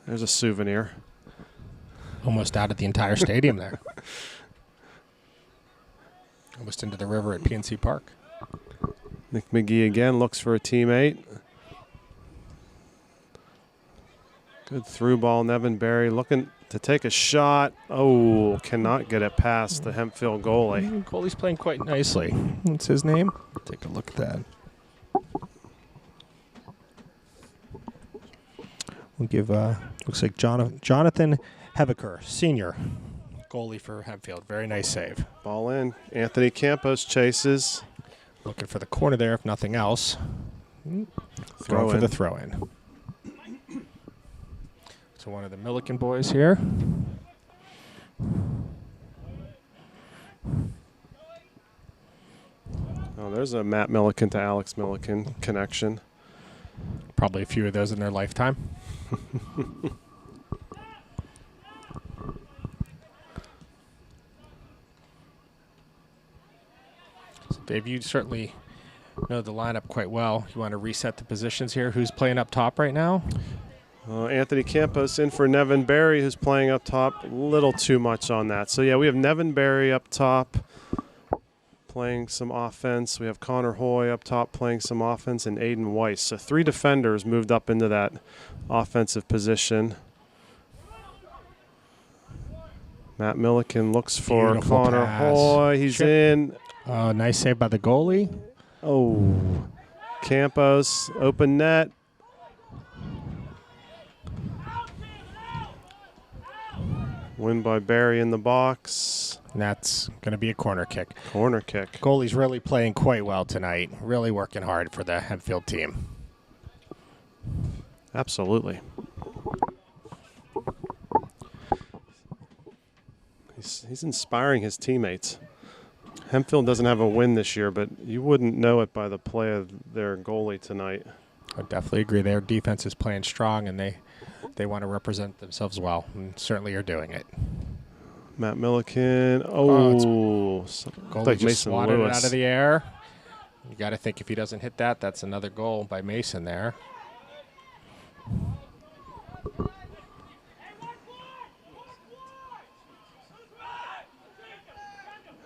There's a souvenir. Almost out of the entire stadium there. Almost into the river at PNC Park. Nick McGee again looks for a teammate. Good through ball. Nevin Berry looking to take a shot. Oh, cannot get it past the Hempfield goalie. Goalie's playing quite nicely. What's his name? Take a look at that. We'll give, looks like Jonathan Heviker, senior goalie for Hempfield. Very nice save. Ball in. Anthony Campos chases. Looking for the corner there, if nothing else. Throw for in. the throw in. So one of the Milliken boys here. Oh, there's a Matt Milliken to Alex Milliken connection. Probably a few of those in their lifetime. So Dave, you certainly know the lineup quite well. You want to reset the positions here. Who's playing up top right now? Anthony Campos in for Nevin Berry, who's playing up top. A little too much on that. So, yeah, we have Nevin Berry up top playing some offense. We have Connor Hoy up top playing some offense, and Aiden Weiss. So 3 defenders moved up into that offensive position. Matt Milliken looks for Beautiful Connor pass. Hoy. He's in. Nice save by the goalie. Oh, Campos, open net. Win by Barry in the box. And that's going to be a corner kick. Corner kick. Goalie's really playing quite well tonight. Really working hard for the Hempfield team. Absolutely. He's inspiring his teammates. Hempfield doesn't have a win this year, but you wouldn't know it by the play of their goalie tonight. I definitely agree. Their defense is playing strong, and they want to represent themselves well, and certainly are doing it. Matt Milliken. Oh, Goalie like just Mason swatted it Lewis. out of the air. You got to think if he doesn't hit that, that's another goal by Mason there.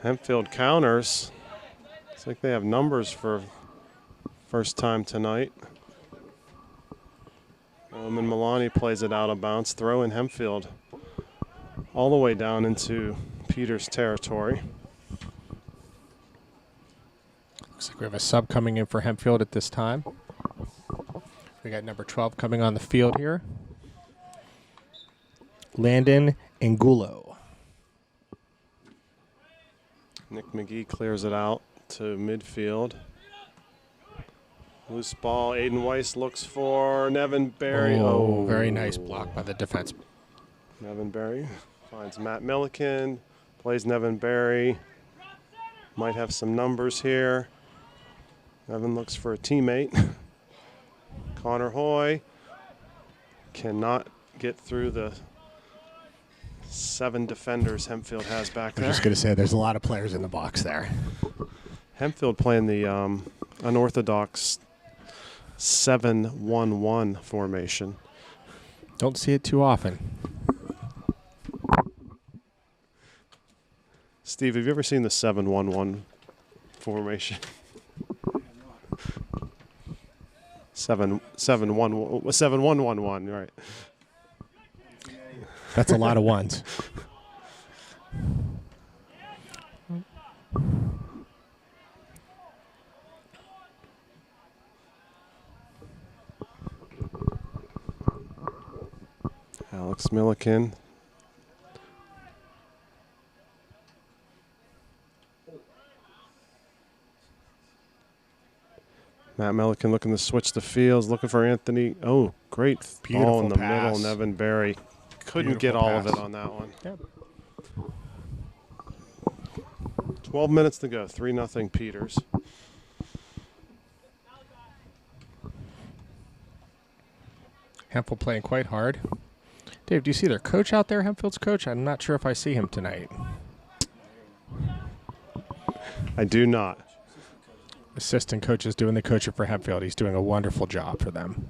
Hempfield counters. Looks like they have numbers for first time tonight. And Milani plays it out of bounds. Throw in Hempfield all the way down into Peters territory. Looks like we have a sub coming in for Hempfield at this time. We got number 12 coming on the field here. Landon Angulo. Nick McGee clears it out to midfield. Loose ball. Aiden Weiss looks for Nevin Berry. Oh, very nice block by the defense. Nevin Berry finds Matt Milliken. Plays Nevin Berry. Might have some numbers here. Nevin looks for a teammate. Connor Hoy cannot get through the 7 defenders Hempfield has back I there. was just going to say there's a lot of players in the box there. Hempfield playing the unorthodox 7-1-1 formation. Don't see it too often. Steve, have you ever seen the 7-1-1 formation? 7-1-1-1, right. That's a lot of ones. Alex Milliken. Matt Milliken looking to switch the fields, looking for Anthony. Oh, great Beautiful ball in the pass. middle. Nevin Berry couldn't get Beautiful all of pass. it on that one. Yep. 12 minutes to go. 3-0 Peters. Hempfield playing quite hard. Dave, do you see their coach out there, Hempfield's coach? I'm not sure if I see him tonight. I do not. Assistant coach is doing the coaching for Hempfield. He's doing a wonderful job for them.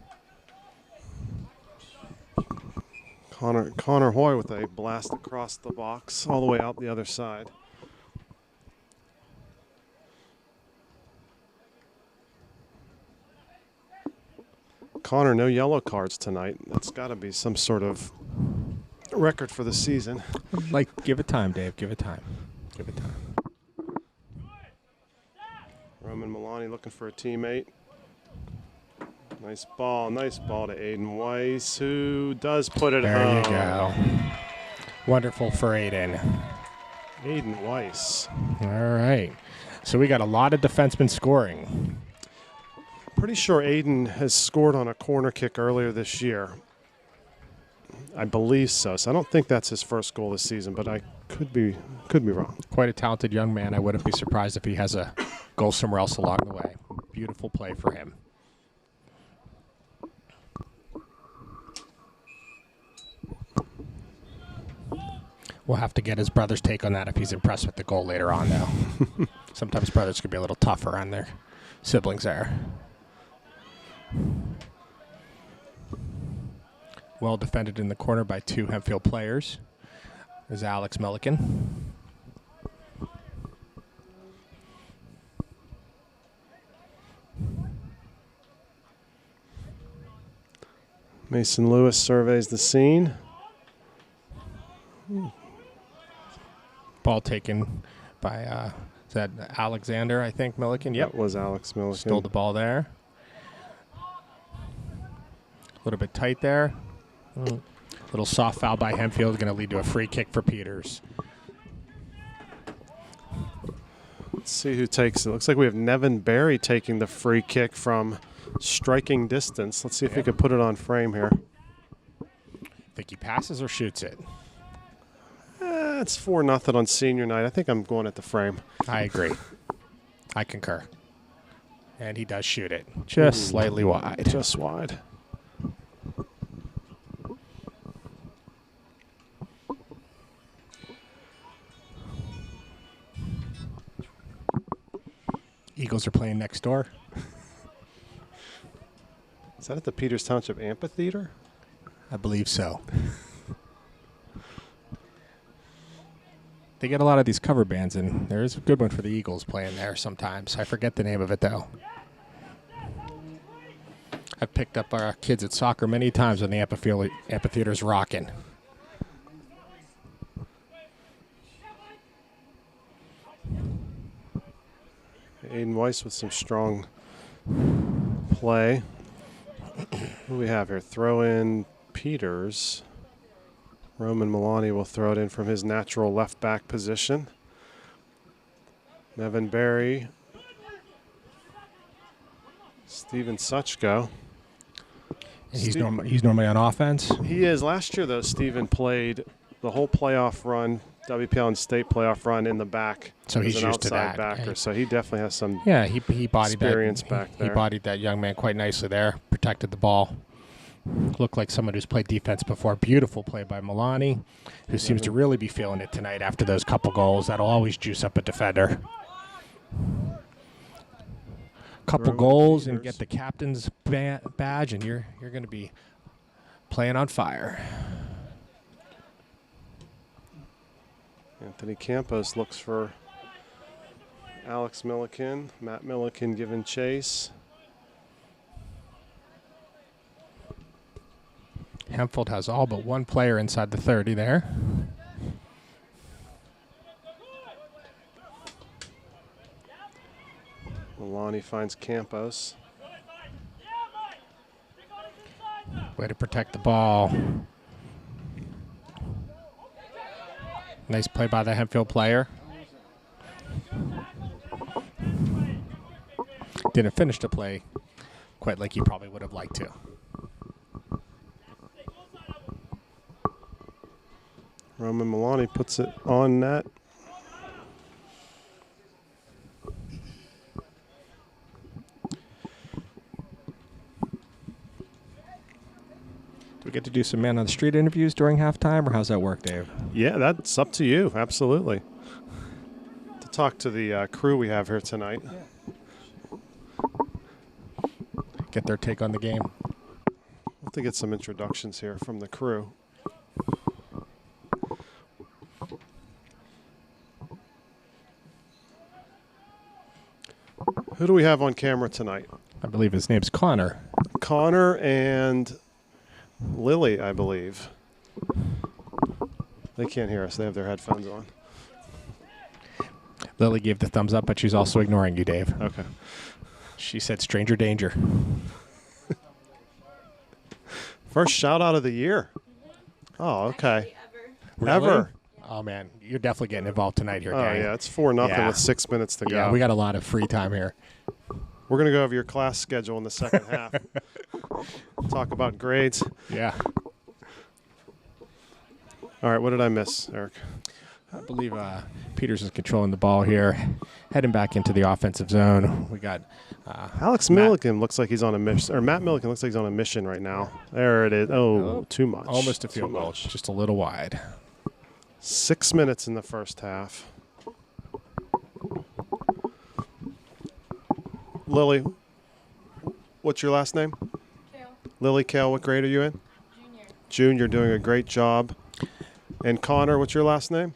Connor Hoy with a blast across the box all the way out the other side. Connor, no yellow cards tonight. That's got to be some sort of record for the season. Like, give it time, Dave. Give it time. Give it time. Roman Milani looking for a teammate. Nice ball to Aiden Weiss, who does put it There home. you go. Wonderful for Aiden. Aiden Weiss. All right. So we got a lot of defensemen scoring. Pretty sure Aiden has scored on a corner kick earlier this year. I believe so. So I don't think that's his first goal this season, but I could be wrong. Quite a talented young man. I wouldn't be surprised if he has a goal somewhere else along the way. Beautiful play for him. We'll have to get his brother's take on that if he's impressed with the goal later on, though. Sometimes brothers can be a little tougher on their siblings there. Well defended in the corner by two Hempfield players is Alex Milliken. Mason Lewis surveys the scene. Ball taken by, is that Alexander, I think, Milliken? Yep. That was Alex Milliken. Stole the ball there. A little bit tight there. Little soft foul by Hempfield, going to lead to a free kick for Peters. Let's see who takes it. Looks like we have Nevin Barry taking the free kick from striking distance. Let's see if we can put it on frame here. Think he passes or shoots it? It's 4-0 on senior night. I think I'm going at the frame. I agree. I concur. And he does shoot it. Just slightly wide. Just wide. Eagles are playing next door. Is that at the Peters Township Amphitheater? I believe so. They get a lot of these cover bands, and there is a good one for the Eagles playing there sometimes. I forget the name of it, though. I've picked up our kids at soccer many times when the amphitheater's rocking. Aiden Weiss with some strong play. What do we have here? Throw in Peters. Roman Milani will throw it in from his natural left back position. Nevin Barry. Steven Suchko. And he's normally on offense. He is. Last year, though, Steven played the whole playoff run, WPL and state playoff run in the back. So he's as an used to outside that. backer. So he definitely has some He bodied experience that, back there. He bodied that young man quite nicely there. Protected the ball. Looked like someone who's played defense before. Beautiful play by Milani, who seems to really be feeling it tonight after those couple goals. That'll always juice up a defender. Couple goals and get the captain's badge, and you're going to be playing on fire. Anthony Campos looks for Alex Milliken. Matt Milliken giving chase. Hempfield has all but one player inside the 30 there. Milani finds Campos. Way to protect the ball. Nice play by the Hempfield player. Didn't finish the play quite like he probably would have liked to. Roman Milani puts it on net. Do we get to do some man on the street interviews during halftime, or how's that work, Dave? Yeah, that's up to you. Absolutely. talk to the crew we have here tonight. Get their take on the game. We'll have to get some introductions here from the crew. Who do we have on camera tonight? I believe his name's Connor. Connor and Lily, I believe. They can't hear us. They have their headphones on. Lily gave the thumbs up, but she's also ignoring you, Dave. Okay. She said stranger danger. First shout out of the year. Oh, okay. Really? Ever. Oh, man. You're definitely getting involved tonight here, Oh, gang. yeah. It's 4-0 Yeah. with 6 minutes to go. Yeah, we got a lot of free time here. We're going to go over your class schedule in the second half. Talk about grades. Yeah. All right, what did I miss, Eric? I believe Peters is controlling the ball here, heading back into the offensive zone. We got Alex Milliken looks like he's on a mission, or Matt Milliken looks like he's on a mission right now. There it is. Oh, too much. almost a Too field goal, much. just a little wide. 6 minutes in the first half. Lily, what's your last name? Kale. Lily Kale, what grade are you in? Junior. Junior, doing a great job. And Connor, what's your last name?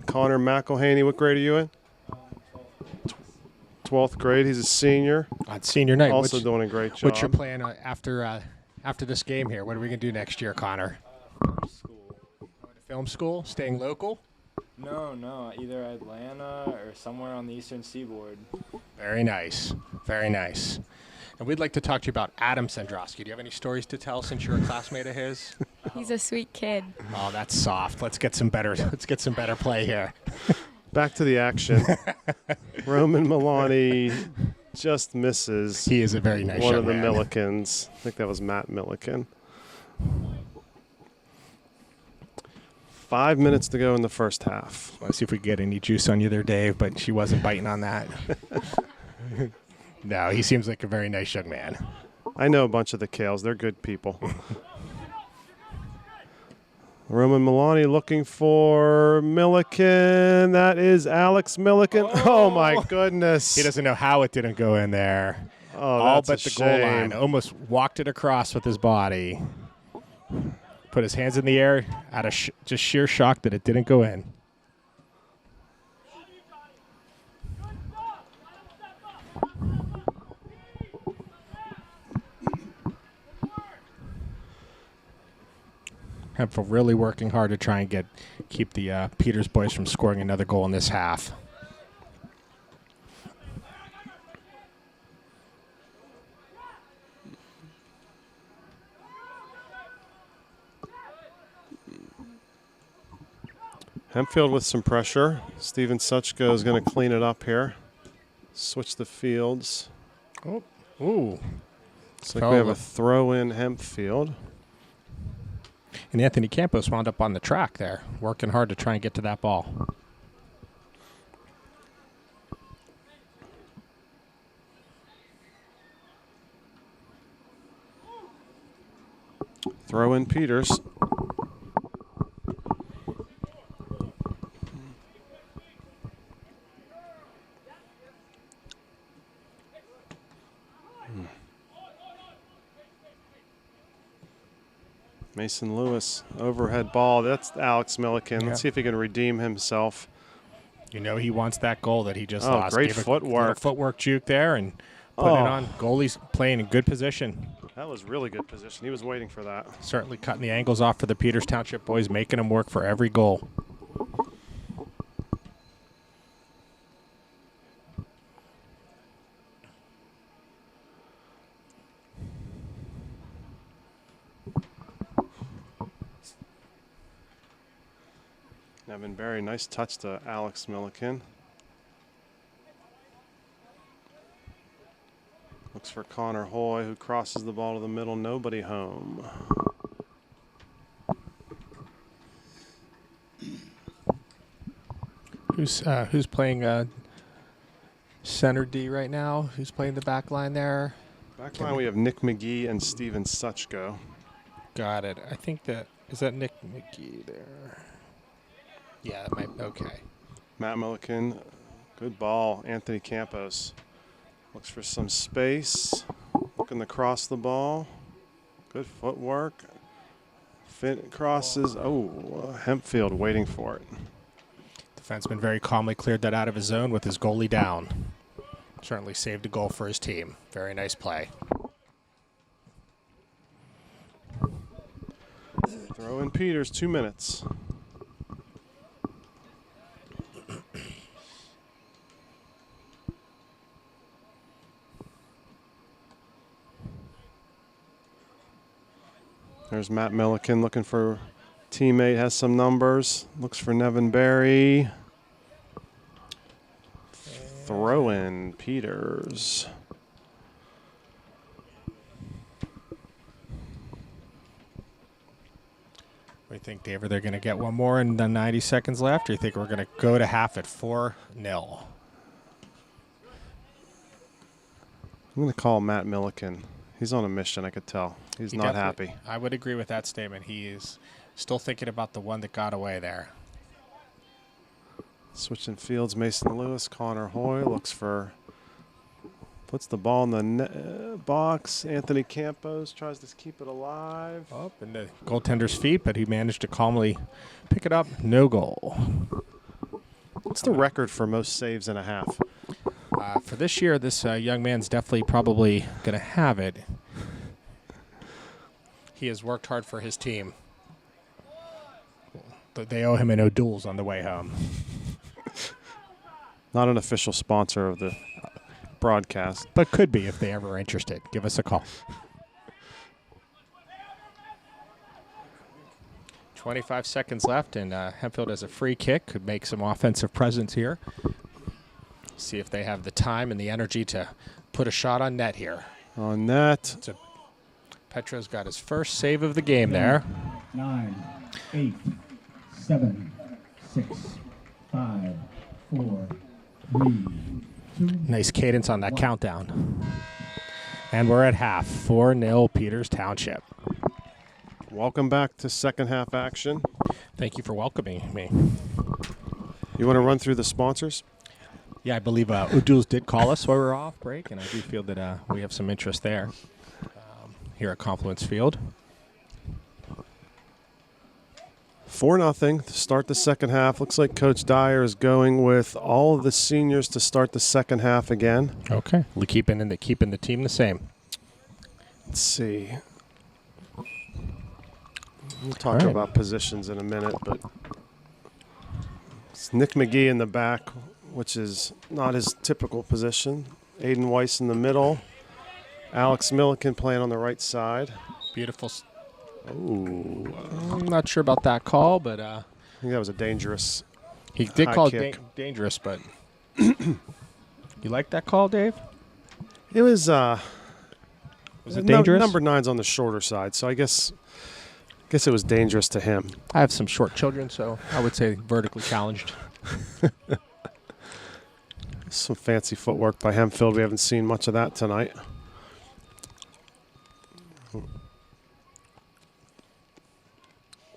Connor McElhaney, what grade are you in? 12th grade. He's a senior. On senior night. Also what's, doing a great job. what's your plan after this game here? What are we going to do next year, Connor? School. Going to film school? Staying local? No, either Atlanta or somewhere on the eastern seaboard. Very nice. Very nice. And we'd like to talk to you about Adam Sandrowski. Do you have any stories to tell since you're a classmate of his? He's a sweet kid. Oh, that's soft. Let's get some better play here. Back to the action. Roman Milani just misses He is a very nice one young of the man. Millikens. I think that was Matt Milliken. 5 minutes to go in the first half. Let's see if we can get any juice on you there, Dave, but she wasn't biting on that. No, he seems like a very nice young man. I know a bunch of the Kales. They're good people. Roman Milani looking for Milliken. That is Alex Milliken. Oh, my goodness. He doesn't know how it didn't go in there. Oh, All that's but a the goal shame. line. Almost walked it across with his body. Put his hands in the air out of just sheer shock that it didn't go in. Hempfield really working hard to try and keep the Peters boys from scoring another goal in this half. Hempfield with some pressure. Steven Suchko is going to clean it up here. Switch the fields. Oh, ooh. Looks like we have a throw in Hempfield. And Anthony Campos wound up on the track there, working hard to try and get to that ball. Throw in Peters. Mason Lewis, overhead ball. That's Alex Milliken. Yeah. Let's see if he can redeem himself. You know he wants that goal that he just Oh, lost. great Gave a footwork. little footwork juke there and put it on. Goalie's playing in good position. That was really good position. He was waiting for that. Certainly cutting the angles off for the Peters Township boys, making them work for every goal. Evan Berry, nice touch to Alex Milliken. Looks for Connor Hoy, who crosses the ball to the middle. Nobody home. Who's playing center D right now? Who's playing the back line there? Back line, we have Nick McGee and Steven Suchko. Got it. I think is that Nick McGee there? Yeah, that might. Okay. Matt Milliken, good ball. Anthony Campos looks for some space. Looking to cross the ball. Good footwork. Fin crosses. Oh, Hempfield waiting for it. Defenseman very calmly cleared that out of his zone with his goalie down. Certainly saved a goal for his team. Very nice play. Throw in Peters, 2 minutes. There's Matt Milliken looking for teammate, has some numbers. Looks for Nevin Berry. Throw in Peters. What do you think, Dave? Are they going to get one more in the 90 seconds left, or you think we're going to go to half at 4-0? I'm going to call Matt Milliken. He's on a mission, I could tell. He's not happy. I would agree with that statement. He is still thinking about the one that got away there. Switching fields, Mason Lewis, Connor Hoy looks for, puts the ball in the box. Anthony Campos tries to keep it alive. Up in the goaltender's feet, but he managed to calmly pick it up. No goal. What's the record for most saves in a half? For this year, this young man's definitely probably going to have it. He has worked hard for his team. But they owe him an O'Doul's on the way home. Not an official sponsor of the broadcast. But could be if they ever are interested. Give us a call. 25 seconds left, and Hempfield has a free kick. Could make some offensive presence here. See if they have the time and the energy to put a shot on net here. On net. Petro's got his first save of the game there. 9, 8, 7, 6, 5, 4, 3, 2. Nice cadence on that countdown. And we're at half. 4-0 Peters Township. Welcome back to second half action. Thank you for welcoming me. You want to run through the sponsors? Yeah, I believe O'Doul's did call us while we were off break, and I do feel that we have some interest there here at Confluence Field. 4-0 to start the second half. Looks like Coach Dyer is going with all of the seniors to start the second half again. Okay, we're keeping the team the same. Let's see. We'll talk about positions in a minute, but it's Nick McGee in the back, which is not his typical position. Aiden Weiss in the middle. Alex Milliken playing on the right side. Beautiful. Oh, I'm not sure about that call, but I think that was a dangerous. he did high call kick. it dangerous, but you like that call, Dave? It was. Was it dangerous? Number 9's on the shorter side, so I guess it was dangerous to him. I have some short children, so I would say vertically challenged. Some fancy footwork by Hempfield. We haven't seen much of that tonight.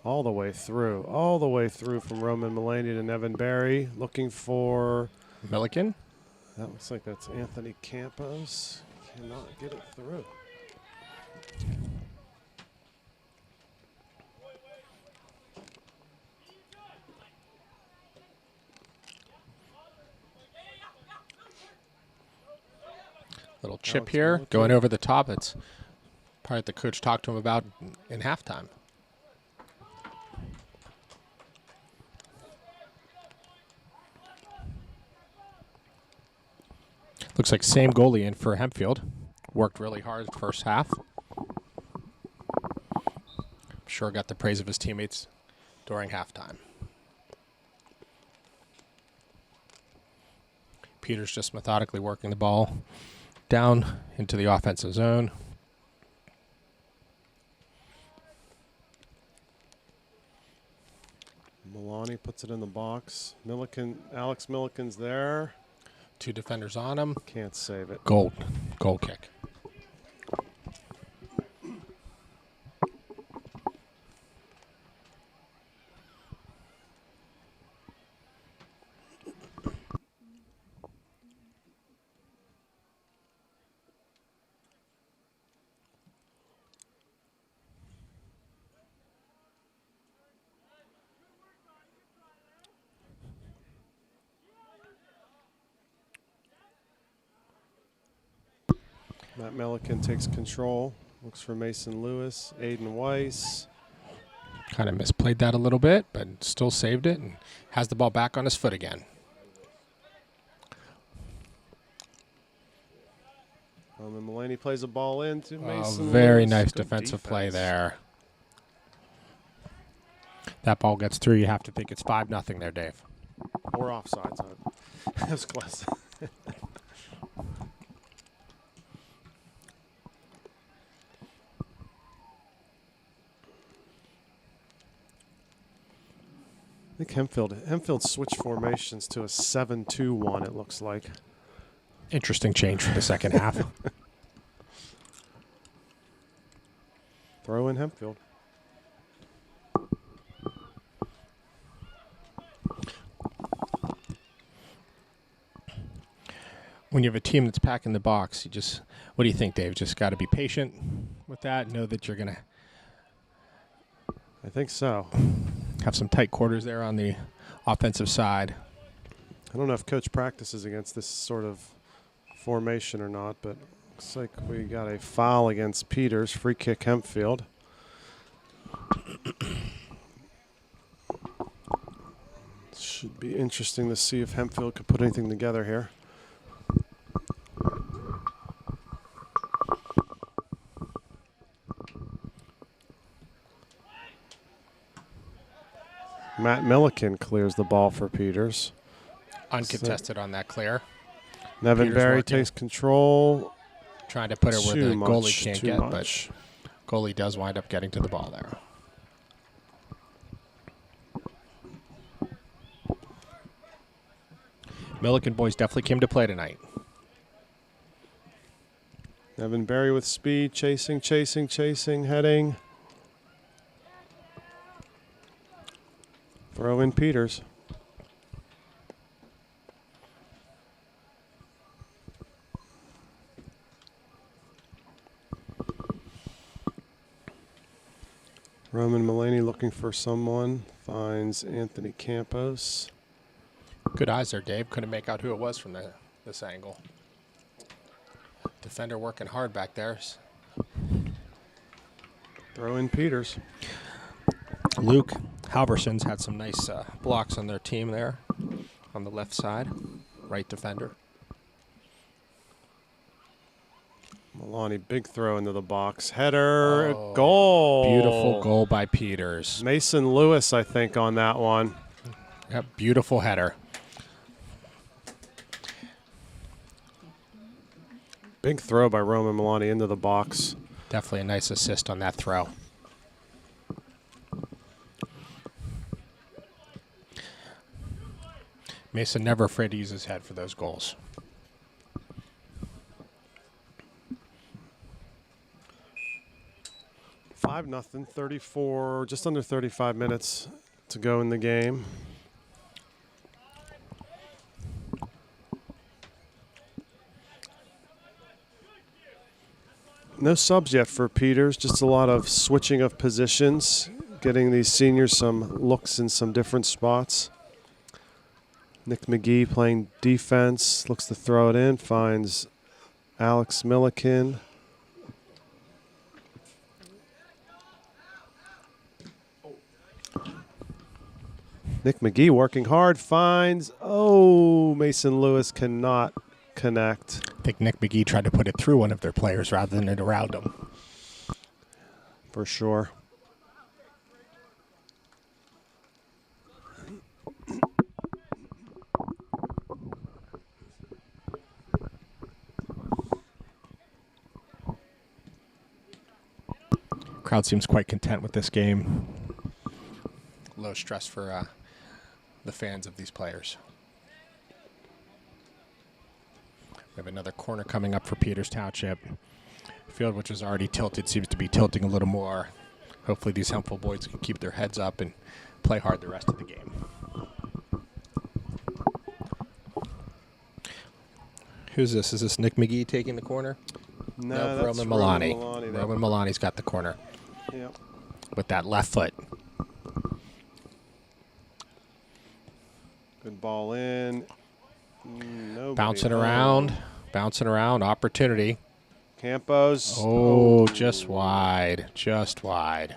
All the way through from Roman Mulaney to Nevin Berry, looking for Milliken? That looks like that's Anthony Campos. Cannot get it through. Little chip here, going over the top. It's part the coach talked to him about in halftime. Looks like same goalie in for Hempfield. Worked really hard first half. Sure got the praise of his teammates during halftime. Peters just methodically working the ball down into the offensive zone. Milani puts it in the box. Alex Milliken's there. 2 defenders on him. Can't save it. Goal kick. Matt Milliken takes control. Looks for Mason Lewis. Aiden Weiss. Kind of misplayed that a little bit, but still saved it and has the ball back on his foot again. And Mulaney plays a ball in to Mason Very Lewis. nice Good defensive play defense. there. That ball gets through. You have to think it's 5-0 there, Dave. Or offsides. That was close. I think Hempfield switched formations to a 7-2-1, it looks like. Interesting change for the second half. Throw in Hempfield. When you have a team that's packing the box, what do you think, Dave? Just got to be patient with that. Know that you're going to I think so. have some tight quarters there on the offensive side. I don't know if coach practices against this sort of formation or not, but looks like we got a foul against Peters. Free kick Hempfield. Should be interesting to see if Hempfield could put anything together here. Matt Milliken clears the ball for Peters. Uncontested on that clear. Nevin Peters Berry working. takes control. Trying to put it where the Too goalie much, can't too get, much. but goalie does wind up getting to the ball there. Milliken boys definitely came to play tonight. Nevin Berry with speed, chasing, heading. Throw in Peters. Roman Mulaney looking for someone. Finds Anthony Campos. Good eyes there, Dave. Couldn't make out who it was from this angle. Defender working hard back there. Throw in Peters. Luke Halverson's had some nice blocks on their team there on the left side. Right defender. Milani, big throw into the box. Header, goal. Beautiful goal by Peters. Mason Lewis, I think, on that one. Yep, beautiful header. Big throw by Roman Milani into the box. Definitely a nice assist on that throw. Mason never afraid to use his head for those goals. Five 0 34, just under 35 minutes to go in the game. No subs yet for Peters, just a lot of switching of positions, getting these seniors some looks in some different spots. Nick McGee playing defense, looks to throw it in, finds Alex Milliken. Nick McGee working hard, finds, Mason Lewis cannot connect. I think Nick McGee tried to put it through one of their players rather than it around him. For sure. Crowd seems quite content with this game. Low stress for the fans of these players. We have another corner coming up for Peters Township. Field, which is already tilted, seems to be tilting a little more. Hopefully these Hempfield boys can keep their heads up and play hard the rest of the game. Who's this? Is this Nick McGee taking the corner? No, Nope, that's Roman Milani. Milani. Roman Milani's got the corner Yep. with that left foot. Good ball in. Nobody Bouncing home. around, opportunity. Campos. Oh, just wide. Just wide.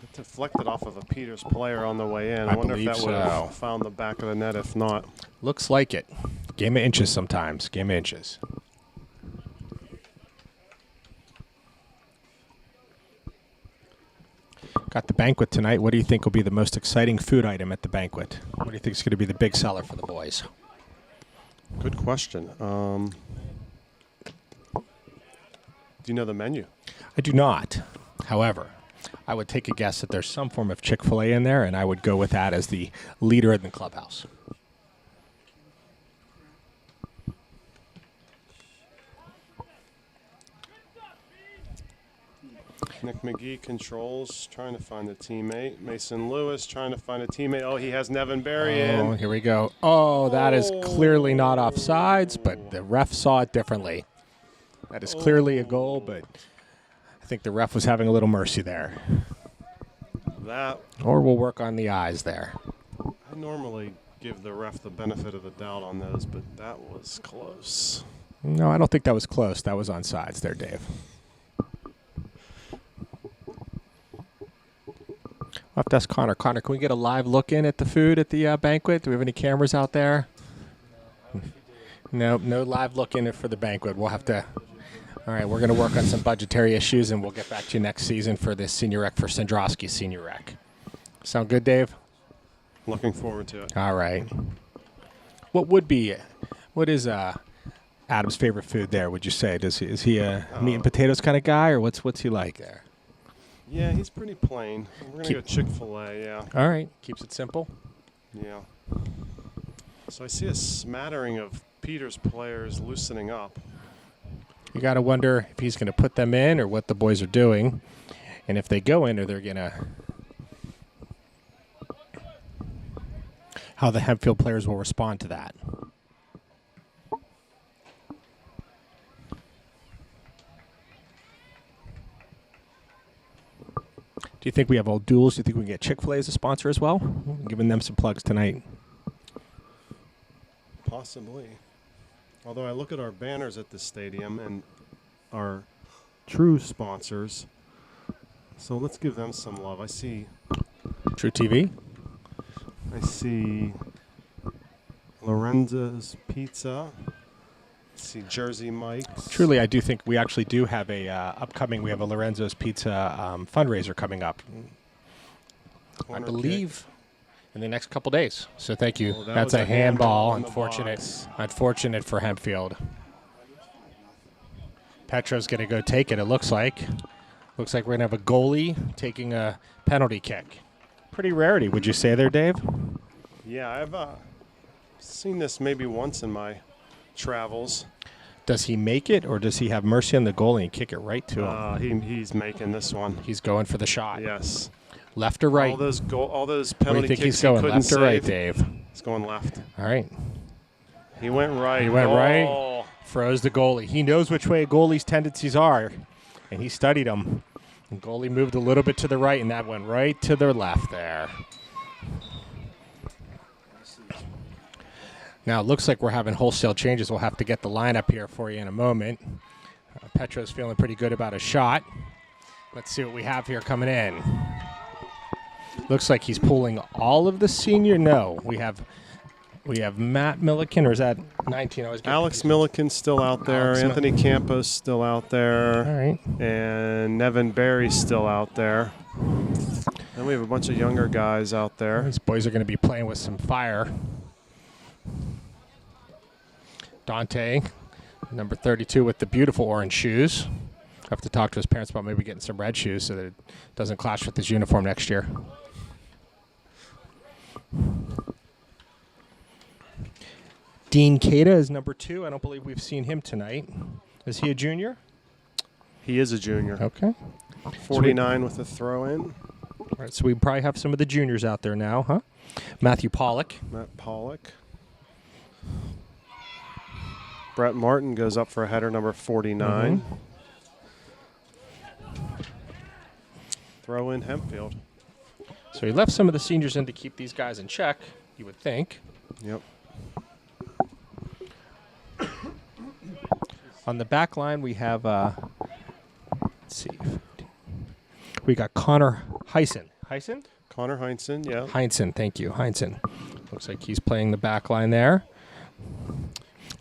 It deflected off of a Peters player on the way in. I wonder if believe that would so. have found the back of the net. If not, Looks like it. Game of inches sometimes. Game of inches. Got the banquet tonight. What do you think will be the most exciting food item at the banquet? What do you think is going to be the big seller for the boys? good question. Do you know the menu? I do not. However, I would take a guess that there's some form of Chick-fil-A in there, and I would go with that as the leader in the clubhouse. Nick McGee controls, trying to find a teammate. Mason Lewis trying to find a teammate. Oh, he has Nevin Berry Oh, in. here we go. Oh, that is clearly not offsides, but the ref saw it differently. That is clearly a goal, but I think the ref was having a little mercy there. That, Or we'll work on the eyes there. I normally give the ref the benefit of the doubt on those, but that was close. No, I don't think that was close. That was onside there, Dave. I'll have to ask Connor. Connor, can we get a live look in at the food at the banquet? Do we have any cameras out there? No live look in it for the banquet. We'll have to. All right, we're going to work on some budgetary issues, and we'll get back to you next season for this senior rec for Sandrowski's senior rec. Sound good, Dave? Looking forward to it. All right. What is Adam's favorite food there? Would you say? Is he a meat and potatoes kind of guy, or what's he like there? Yeah, he's pretty plain. We're going to go Chick-fil-A, yeah. All right, keeps it simple. Yeah. So I see a smattering of Peters players loosening up. You got to wonder if he's going to put them in or what the boys are doing, and if they go in, or they're going to how the Hempfield players will respond to that. Do you think we have all duels? Do you think we can get Chick-fil-A as a sponsor as well? Giving them some plugs tonight. Possibly. Although I look at our banners at the stadium and our true sponsors. So let's give them some love. I see Lorenzo's Pizza. I see Jersey Mike's. Truly, I do think we actually do have a we have a Lorenzo's Pizza fundraiser coming up. Corner I believe in the next couple days. So thank you. Oh, that That's was a a handball. handball in the Unfortunate. box. Unfortunate for Hempfield. Petro's going to go take it, it looks like. Looks like we're going to have a goalie taking a penalty kick. Pretty rarity, would you say there, Dave? Yeah, I've seen this maybe once in my travels. Does he make it, or does he have mercy on the goalie and kick it right to him? He's making this one. He's going for the shot. Yes. Left or right? All those Where do penalty you think kicks he's going, he couldn't left or right, save. Dave? He's going left. All right. He went right. He went right. Oh. Froze the goalie. He knows which way a goalie's tendencies are, and he studied them. And goalie moved a little bit to the right, and that went right to the left there. Now it looks like we're having wholesale changes. We'll have to get the lineup here for you in a moment. Petro's feeling pretty good about a shot. Let's see what we have here coming in. Looks like he's pulling all of the senior. No, we have Matt Milliken, or is that 19? Alex Milliken's still out there. Alex Anthony Campos still out there. All right. And Nevin Berry's still out there. Then we have a bunch of younger guys out there. These boys are going to be playing with some fire. Dante, number 32, with the beautiful orange shoes. I have to talk to his parents about maybe getting some red shoes so that it doesn't clash with his uniform next year. Dean Cada is number 2. I don't believe we've seen him tonight. Is he a junior? He is a junior. Okay. 49 with a throw in. All right, so we probably have some of the juniors out there now, huh? Matthew Pollock. Matt Pollock. Brett Martin goes up for a header, number 49. Throw in Hempfield. So he left some of the seniors in to keep these guys in check, you would think. Yep. On the back line, we have Let's see. We got Connor Heisen. Heisen? Connor Heinsohn, yeah. Heinsohn, thank you. Heinsohn. Looks like he's playing the back line there,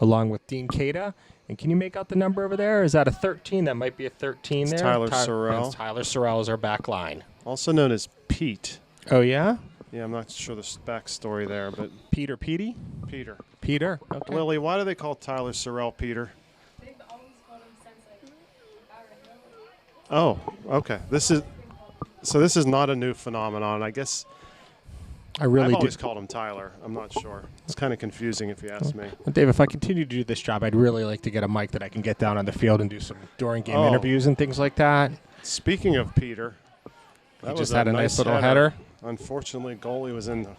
along with Dean Cada. And can you make out the number over there? Is that a 13? That might be a 13 there. Tyler Sorrell. That's Tyler Sorrell is our back line. Also known as Pete. Oh, yeah? Yeah, I'm not sure the backstory there, but Peter Petey? Peter. Peter, okay. Lily, why do they call Tyler Sorrell Peter? They've always called him since like our Oh, okay. This is not a new phenomenon. I guess I really I've do. always called him Tyler. I'm not sure. It's kind of confusing if you ask me. Well, Dave, if I continue to do this job, I'd really like to get a mic that I can get down on the field and do some during game interviews and things like that. Speaking of Peter, He just had a nice little header. Unfortunately, goalie was in the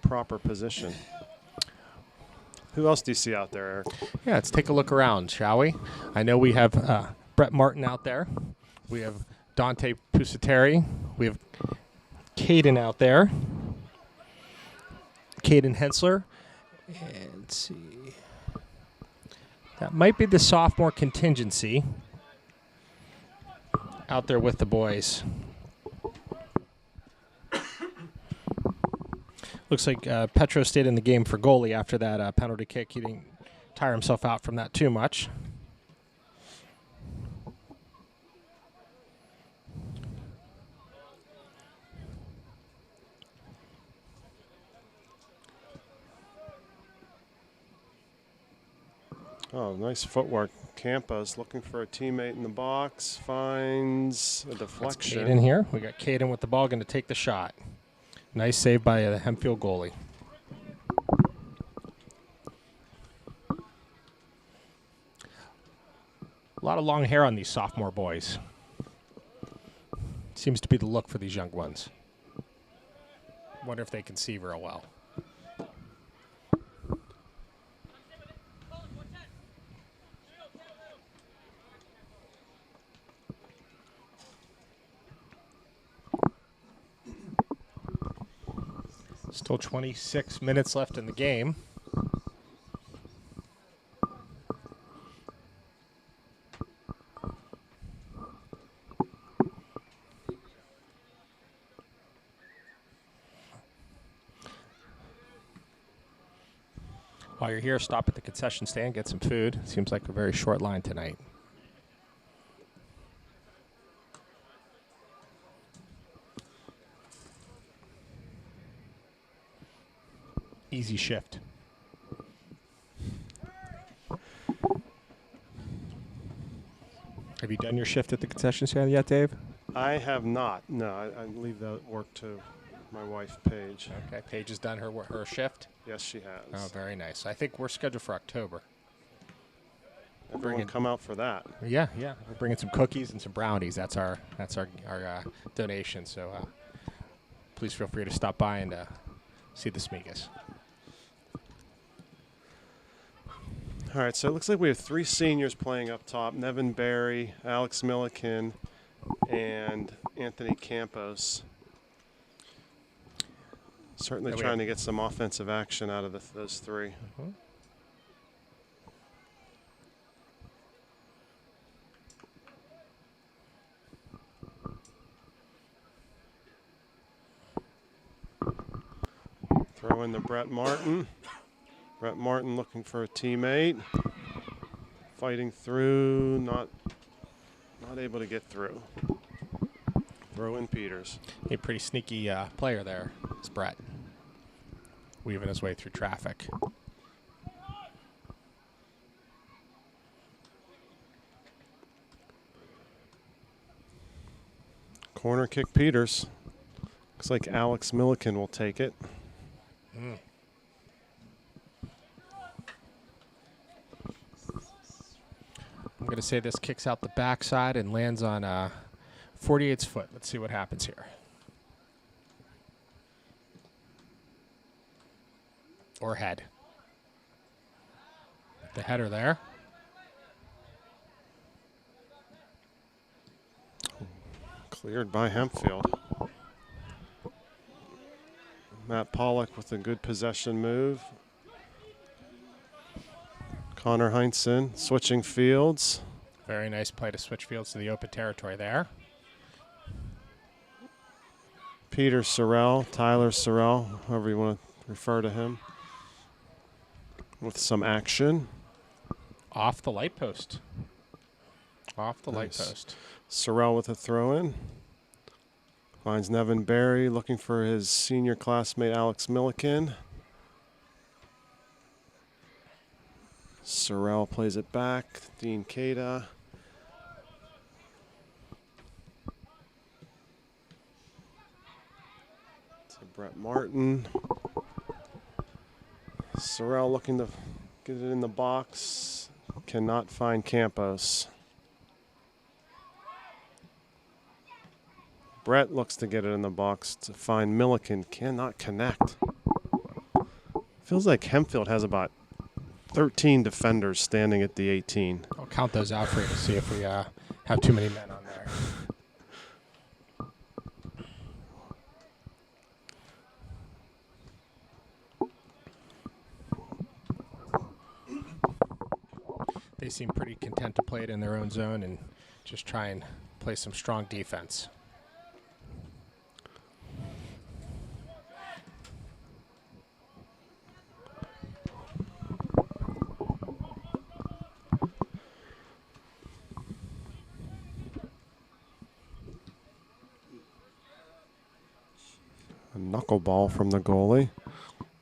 proper position. Who else do you see out there, Eric? Yeah, let's take a look around, shall we? I know we have Brett Martin out there. We have Dante Pusateri. We have Caden out there. Caden Hensler. And let's see. That might be the sophomore contingency out there with the boys. Looks like Petro stayed in the game for goalie after that penalty kick. He didn't tire himself out from that too much. Oh, nice footwork. Campos looking for a teammate in the box. Finds a deflection. Caden here. We got Caden with the ball, going to take the shot. Nice save by the Hempfield goalie. A lot of long hair on these sophomore boys. Seems to be the look for these young ones. Wonder if they can see real well. Still 26 minutes left in the game. While you're here, stop at the concession stand, get some food. Seems like a very short line tonight. Easy shift. Have you done your shift at the concession stand yet, Dave? I have not. No, I leave that work to my wife, Paige. Okay, Paige has done her shift. Yes, she has. Oh, very nice. I think we're scheduled for October. Everyone come out for that. Yeah. We're bringing some cookies and some brownies. That's our donation. So please feel free to stop by and see the Smeegas. All right, so it looks like we have three seniors playing up top: Nevin Berry, Alex Milliken, and Anthony Campos. Certainly trying to get some offensive action out of those three. Mm-hmm. Throw in the Brett Martin. Brett Martin looking for a teammate. Fighting through, not able to get through. Throw in Peters. A pretty sneaky player there is Brett. Weaving his way through traffic. Corner kick Peters. Looks like Alex Milliken will take it. Mm. I'm going to say this kicks out the backside and lands on 48's foot. Let's see what happens here. Or head. The header there. Cleared by Hempfield. Matt Pollock with a good possession move. Connor Heinsohn switching fields. Very nice play to switch fields to the open territory there. Peter Sorrell, Tyler Sorrell, however you want to refer to him, with some action. Off the light post. Off the light Nice. post. Sorrell with a throw-in. Finds Nevin Berry looking for his senior classmate Alex Milliken. Sorrell plays it back. Dean Cada. To Brett Martin. Sorrell looking to get it in the box. Cannot find Campos. Brett looks to get it in the box to find Milliken. Cannot connect. Feels like Hempfield has about 13 defenders standing at the 18. I'll count those out for you to see if we have too many men on there. They seem pretty content to play it in their own zone and just try and play some strong defense. A knuckleball from the goalie.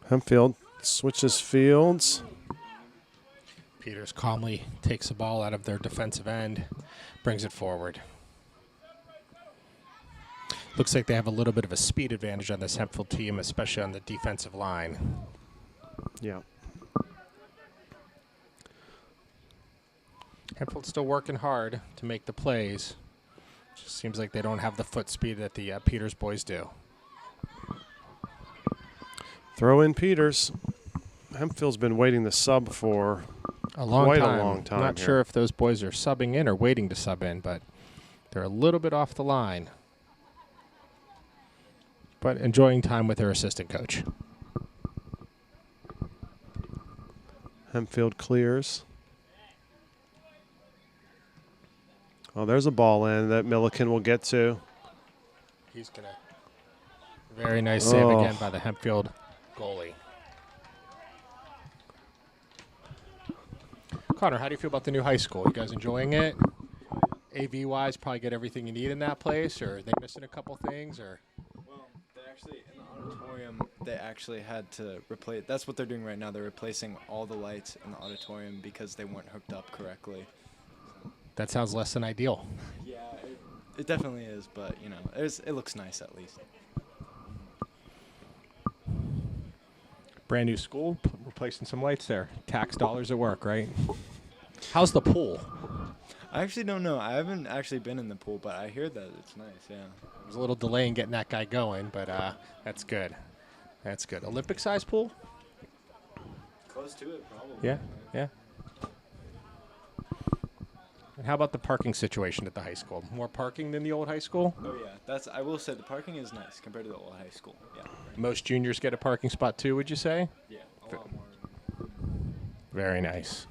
Hempfield switches fields. Peters calmly takes the ball out of their defensive end, brings it forward. Looks like they have a little bit of a speed advantage on this Hempfield team, especially on the defensive line. Yeah. Hempfield's still working hard to make the plays. Just seems like they don't have the foot speed that the Peters boys do. Throw in Peters. Hempfield's been waiting to sub for quite a long time. Not here. sure if those boys are subbing in or waiting to sub in, but they're a little bit off the line. But enjoying time with their assistant coach. Hempfield clears. Oh, there's a ball in that Milliken will get to. He's going to. Very nice save again by the Hempfield goalie. Connor, how do you feel about the new high school? You guys enjoying it? AV-wise, probably get everything you need in that place, or are they missing a couple things? Or Well, they actually, in the auditorium, they actually had to replace, that's what they're doing right now. They're replacing all the lights in the auditorium because they weren't hooked up correctly. that sounds less than ideal. Yeah, it definitely is, but, you know, it looks nice at least. Brand new school, replacing some lights there. Tax dollars at work, right? How's the pool? I actually don't know. I haven't actually been in the pool, but I hear that it's nice, yeah. There's a little delay in getting that guy going, but that's good. That's good. Olympic-sized pool? Close to it, probably. Yeah, yeah. And how about the parking situation at the high school? More parking than the old high school? Oh, yeah. I will say the parking is nice compared to the old high school, yeah. Most juniors get a parking spot too, would you say? Yeah, a lot more. Very nice.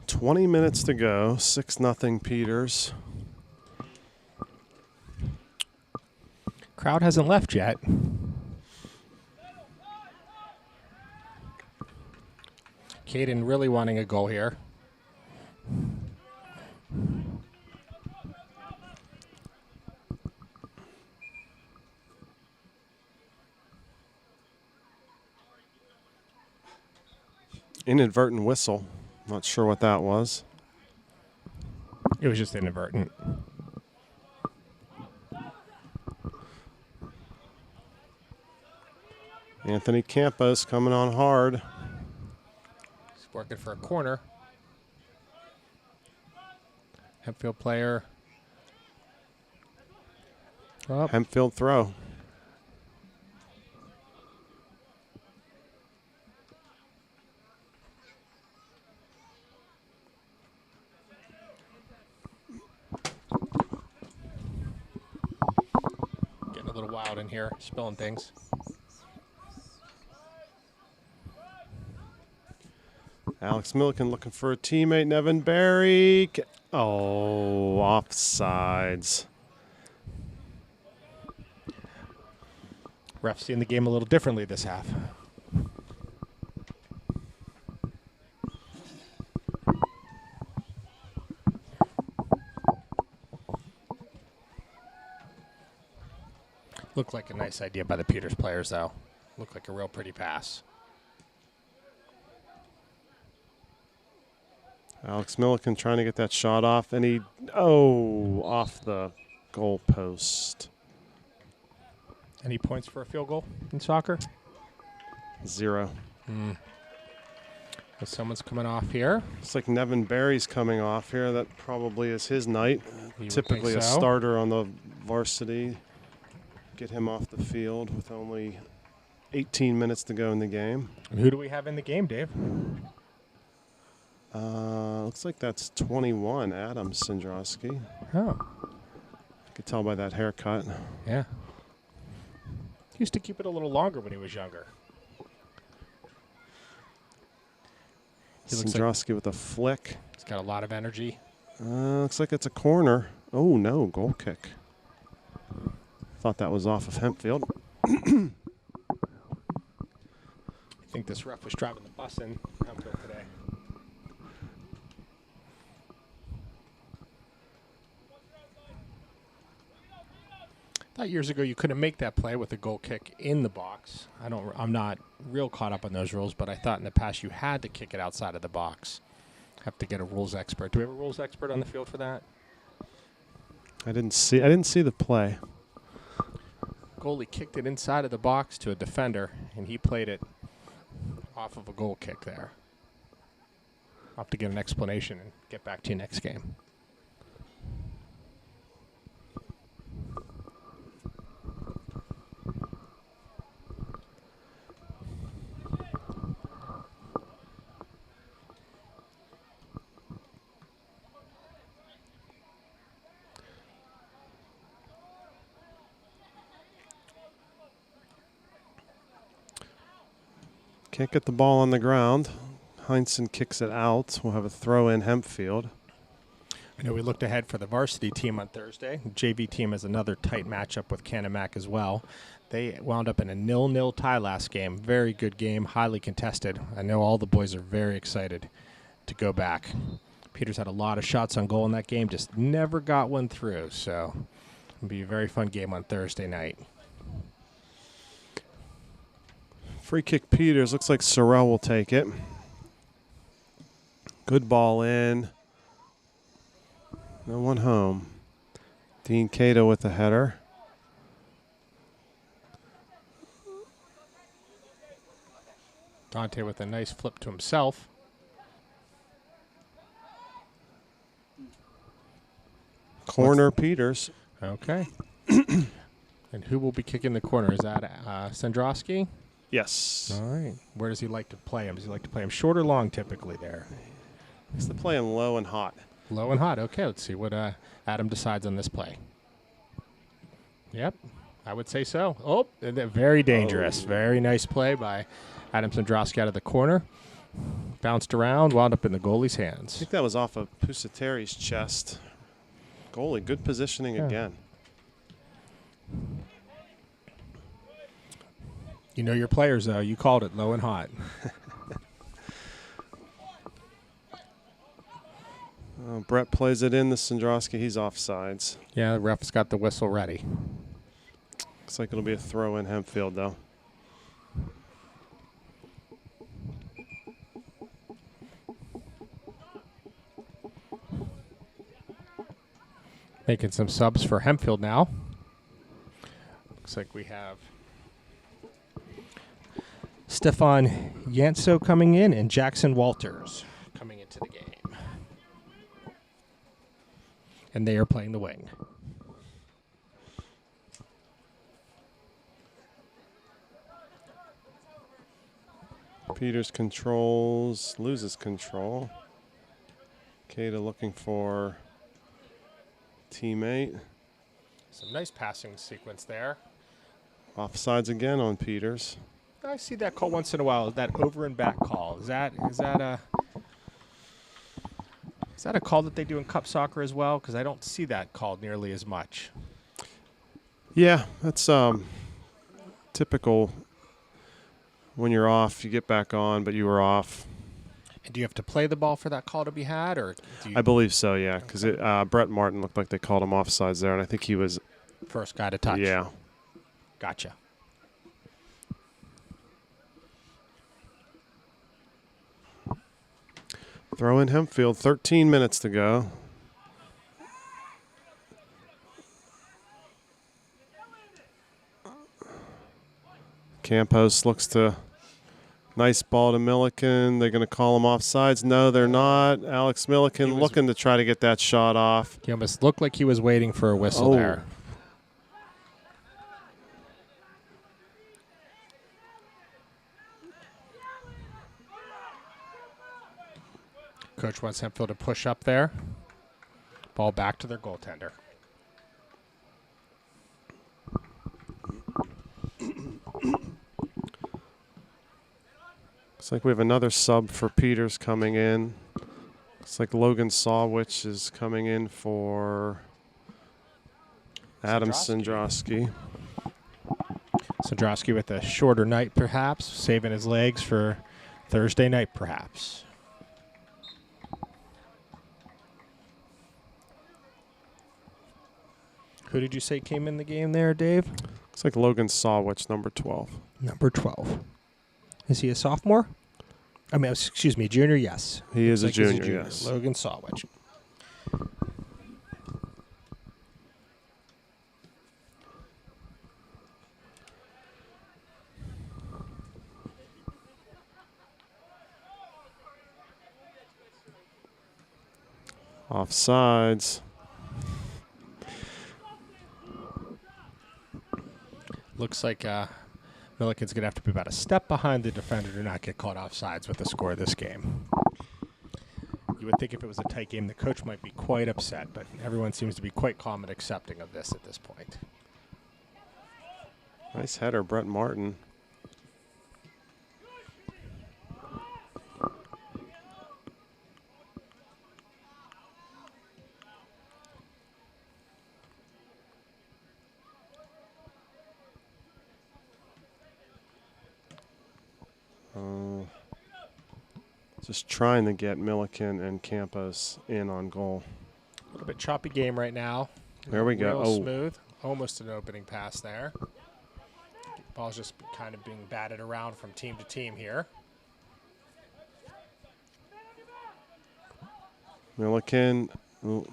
20 minutes to go. 6-0 Peters. Crowd hasn't left yet. Caden really wanting a goal here. Inadvertent whistle. Not sure what that was. It was just inadvertent. Anthony Campos coming on hard. He's working for a corner. Hempfield player. Oh, Hempfield throw. getting a little wild in here, spilling things. Alex Milliken looking for a teammate. Nevin Barry. Oh, offsides. Refs seeing the game a little differently this half. Looked like a nice idea by the Peters players, though. Looked like a real pretty pass. Alex Milliken trying to get that shot off, and off the goal post. Any points for a field goal in soccer? 0. Someone's coming off here. Looks like Nevin Barry's coming off here. That probably is his night. You would Typically think a so. starter on the varsity. Get him off the field with only 18 minutes to go in the game. And who do we have in the game, Dave? Looks like that's 21, Adam Sandrowski. Oh, I could tell by that haircut. yeah. He used to keep it a little longer when he was younger. He looks like Sandrowski with a flick. he's got a lot of energy. Looks like it's a corner. Oh, no, goal kick. Thought that was off of Hempfield. I think this ref was driving the bus in Hempfield today. Thought years ago you couldn't make that play with a goal kick in the box. I'm not real caught up on those rules, but I thought in the past you had to kick it outside of the box. Have to get a rules expert. Do we have a rules expert on the field for that? I didn't see the play. Goalie kicked it inside of the box to a defender, and he played it off of a goal kick there. I'll have to get an explanation and get back to you next game. Can't get the ball on the ground. Heinsohn kicks it out. We'll have a throw in Hempfield. I know we looked ahead for the varsity team on Thursday. The JV team has another tight matchup with Canamac as well. They wound up in a 0-0 tie last game. Very good game, highly contested. I know all the boys are very excited to go back. Peters had a lot of shots on goal in that game, just never got one through. So it'll be a very fun game on Thursday night. Free kick Peters. Looks like Sorrell will take it. Good ball in. No one home. Dean Cato with the header. Dante with a nice flip to himself. Corner Peters. Okay. And who will be kicking the corner? Is that Sandrowski? Yes. All right. Where does he like to play him? Does he like to play him short or long typically there? He's to play him low and hot. Low and hot. Okay, let's see what Adam decides on this play. Yep, I would say so. Oh, very dangerous. Very nice play by Adam Sandrowski out of the corner. Bounced around, wound up in the goalie's I hands. think that was off of Pusateri's chest. Goalie, good positioning again. You know your players, though. You called it low and hot. Brett plays it in. The Sandrowski, he's offsides. Yeah, the ref's got the whistle ready. Looks like it'll be a throw in Hempfield, though. Making some subs for Hempfield now. Looks like we have Stefan Yanso coming in and Jackson Walters coming into the game. And they are playing the wing. Peters controls, loses control. Cato looking for teammate. Some nice passing sequence there. Offsides again on Peters. I see that call once in a while. That over and back call. Is that Is that a call that they do in cup soccer as well? Because I don't see that called nearly as much. Yeah, that's typical. When you're off, you get back on, but you were off. And do you have to play the ball for that call to be had, or do you I believe so, yeah, because Brett Martin looked like they called him offsides there, and I think he was. first guy to touch? Yeah. Gotcha. Throw in Hempfield, 13 minutes to go. Campos looks to nice ball to Milliken. They're going to call him offsides. No, they're not. Alex Milliken looking to try to get that shot off. He almost looked like he was waiting for a whistle there. Coach wants Hempfield to push up there. Ball back to their goaltender. Looks like we have another sub for Peters coming in. Looks like Logan Sawwich is coming in for Adam Sandrowski. Sandrowski with a shorter night, perhaps, saving his legs for Thursday night, perhaps. Who did you say came in the game there, Dave? Looks like Logan Sawwich, number 12. Number 12. Is he a sophomore? I mean, excuse me, junior, yes. He is a Looks like he's junior, yes. Logan Sawwich. Offsides. Looks like Milliken's going to have to be about a step behind the defender to not get caught offsides with the score of this game. You would think if it was a tight game, the coach might be quite upset, but everyone seems to be quite calm and accepting of this at this point. Nice header, Brett Martin. Just trying to get Milliken and Campos in on goal. A little bit choppy game right now. There we go. Real Oh, smooth. Almost an opening pass there. Ball's just kind of being batted around from team to team here. Milliken. Ooh.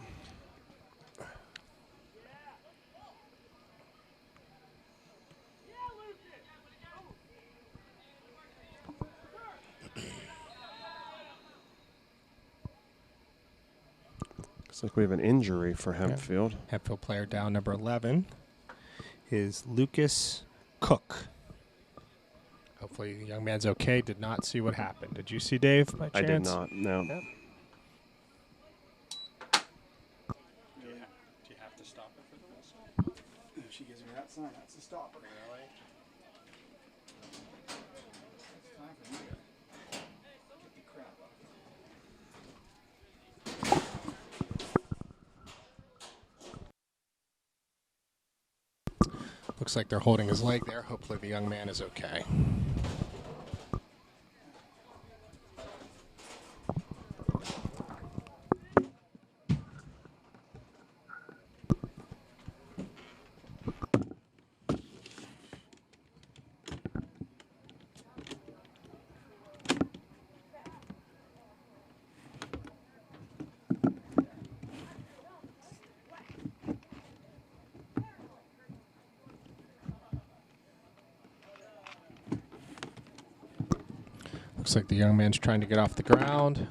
Looks like we have an injury for Hempfield. Hempfield player down, number 11, is Lucas Cook. Hopefully the young man's okay. Did not see what happened. Did you see, Dave, by chance? I did not, no. Yep. Do you have to stop it for the whistle? If she gives me that sign, that's the stopper. Really? It's time for me to get the crap out. Looks like they're holding his leg there. Hopefully the young man is okay. Looks like the young man's trying to get off the ground.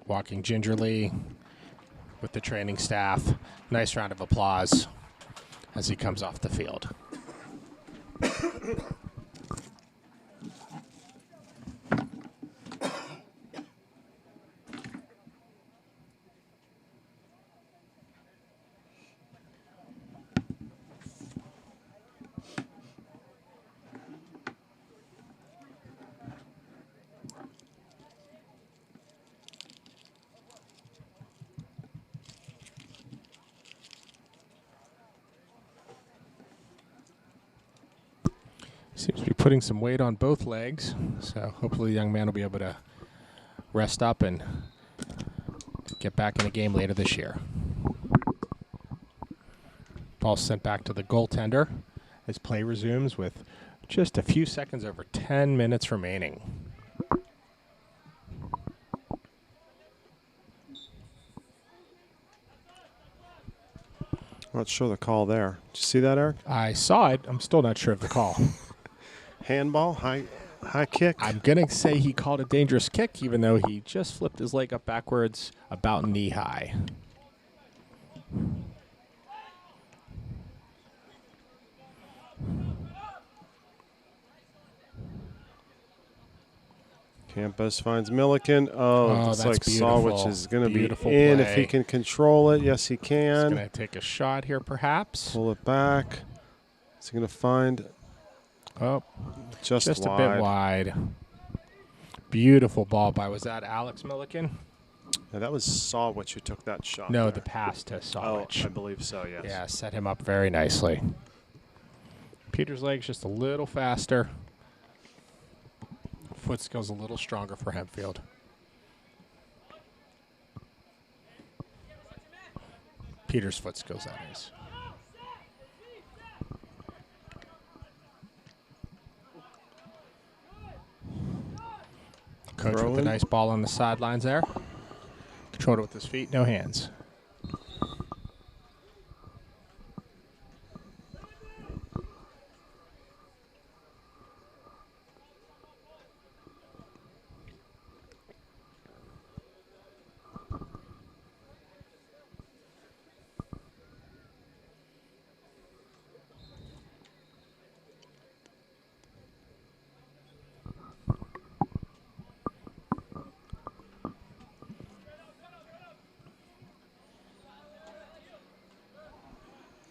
Walking gingerly with the training staff. Nice round of applause as he comes off the field. Seems to be putting some weight on both legs, so hopefully the young man will be able to rest up and get back in the game later this year. Ball sent back to the goaltender as play resumes with just a few seconds over 10 minutes remaining. Not sure the call there. Did you see that, Eric? I saw it. I'm still not sure of the call. Handball, high kick. I'm going to say he called a dangerous kick, even though he just flipped his leg up backwards about knee high. Campos finds Milliken. Oh, looks like Sawwich is going to be in play. if he can control it. Yes, he He's can. going to take a shot here, perhaps. Pull it back. Is he going to find? Oh, just a bit wide. Beautiful ball by, was that Alex Milliken? Yeah, that was Sawwich who took that shot. No, there. the pass to Sawwich. Oh, I believe so, yes. Yeah, set him up very nicely. Peter's leg's just a little faster. Foot skill's a little stronger for Hempfield. Peter's foot skills, that is. Coach with a nice ball on the sidelines there. Controlled it with his feet, no hands.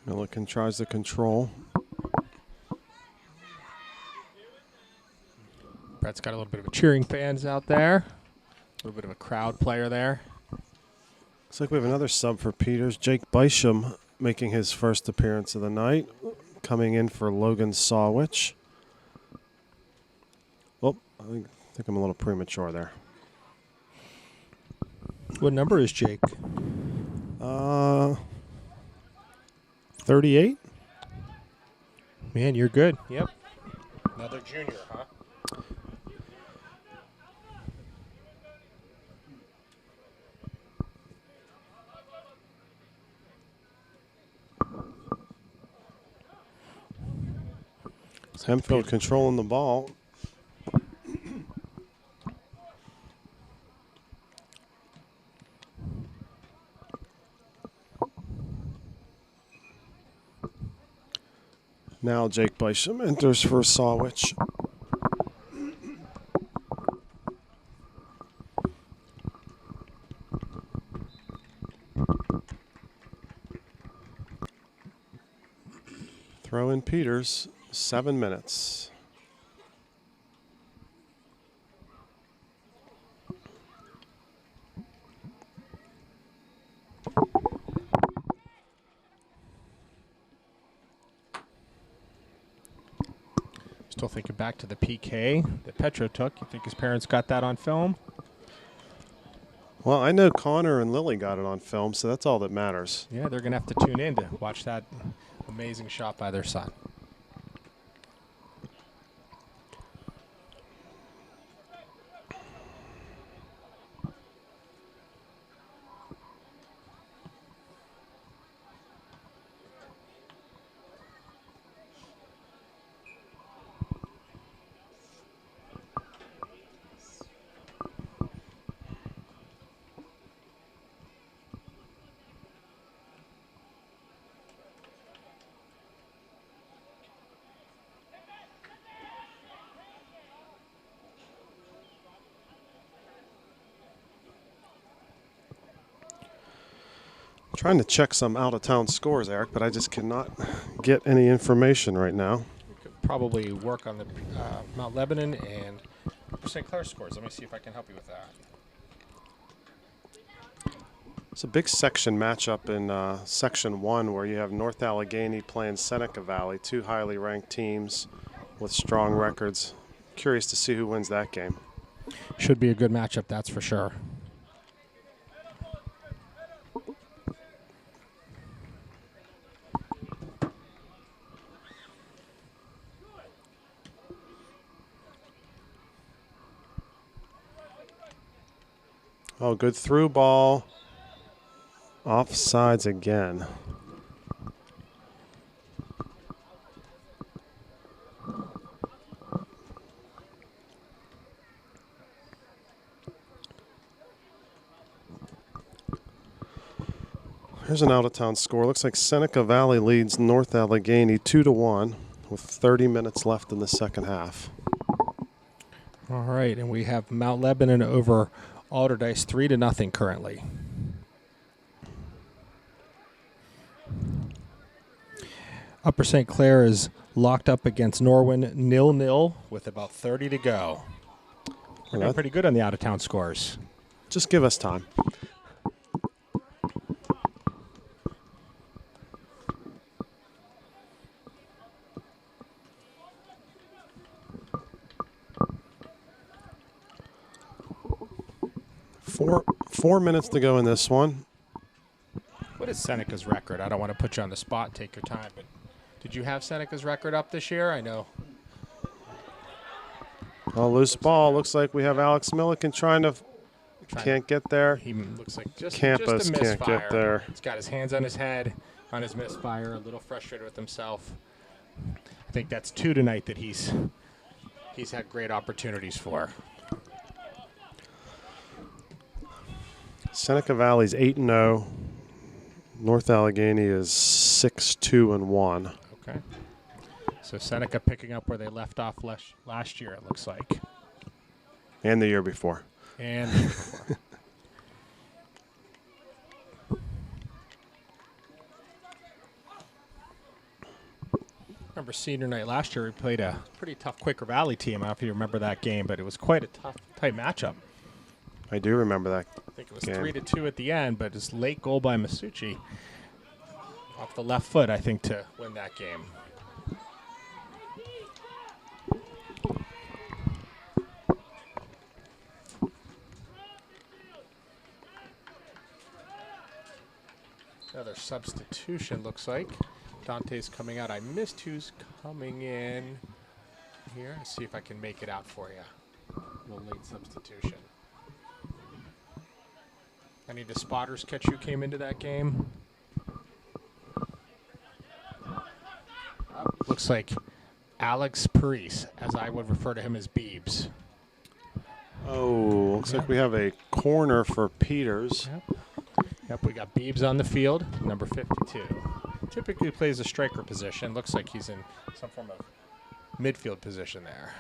Milliken tries to control. Brett's got a little bit of a cheering fans out there. A little bit of a crowd player there. Looks like we have another sub for Peters. Jake Bysham making his first appearance of the night, coming in for Logan Sawwich. Oh, I think I'm a little premature there. What number is Jake? 38? Man, you're good. Yep. Another junior, huh? Hempfield controlling the ball. Now Jake Bysham enters for Sawwich. Throw in Peters, 7 minutes. Still thinking back to the PK that Petro took. You think his parents got that on film? Well, I know Connor and Lily got it on film, so that's all that matters. Yeah, they're going to have to tune in to watch that amazing shot by their son. Trying to check some out-of-town scores, Eric, but I just cannot get any information right now. We could probably work on the Mount Lebanon and St. Clair scores. Let me see if I can help you with that. It's a big section matchup in Section 1 where you have North Allegheny playing Seneca Valley, two highly ranked teams. with strong records. Curious to see who wins that game. Should be a good matchup, that's for sure. Oh, good through ball. Offsides again. Here's an out-of-town score. Looks like Seneca Valley leads North Allegheny 2-1 with 30 minutes left in the second half. All right, and we have Mount Lebanon over Alderdice 3-0 currently. Upper St. Clair is locked up against Norwin 0-0 with about 30 to go. We're doing pretty good on the out-of-town scores. Just give us time. Four minutes to go in this one. What is Seneca's record? I don't want to put you on the spot and take your time, but did you have Seneca's record up this year? I know. Oh, loose ball. Looks like we have Alex Milliken can't get there. He looks like just Campos a can't misfire. get there. He's got his hands on his head on his misfire, a little frustrated with himself. I think that's 2 tonight that he's had great opportunities for. Seneca Valley's 8-0. North Allegheny is 6-2-1. Okay. So Seneca picking up where they left off last year, it looks like. And the year before. And the year before. Remember senior night last year, we played a pretty tough Quaker Valley team. I don't know if you remember that game, but it was quite a tight matchup. I do remember that. I think it was 3-2 at the end, but it's late goal by Masucci off the left foot, I think, to win that game. Another substitution, looks like. Dante's coming out. I missed who's coming in here. Let's see if I can make it out for you. A little late substitution. Any of the spotters catch who came into that game? Looks like Alex Parise, as I would refer to him as Beebs. Oh, looks like we have a corner for Peters. Yep, we got Beebs on the field, number 52. Typically plays a striker position. Looks like he's in some form of midfield position there.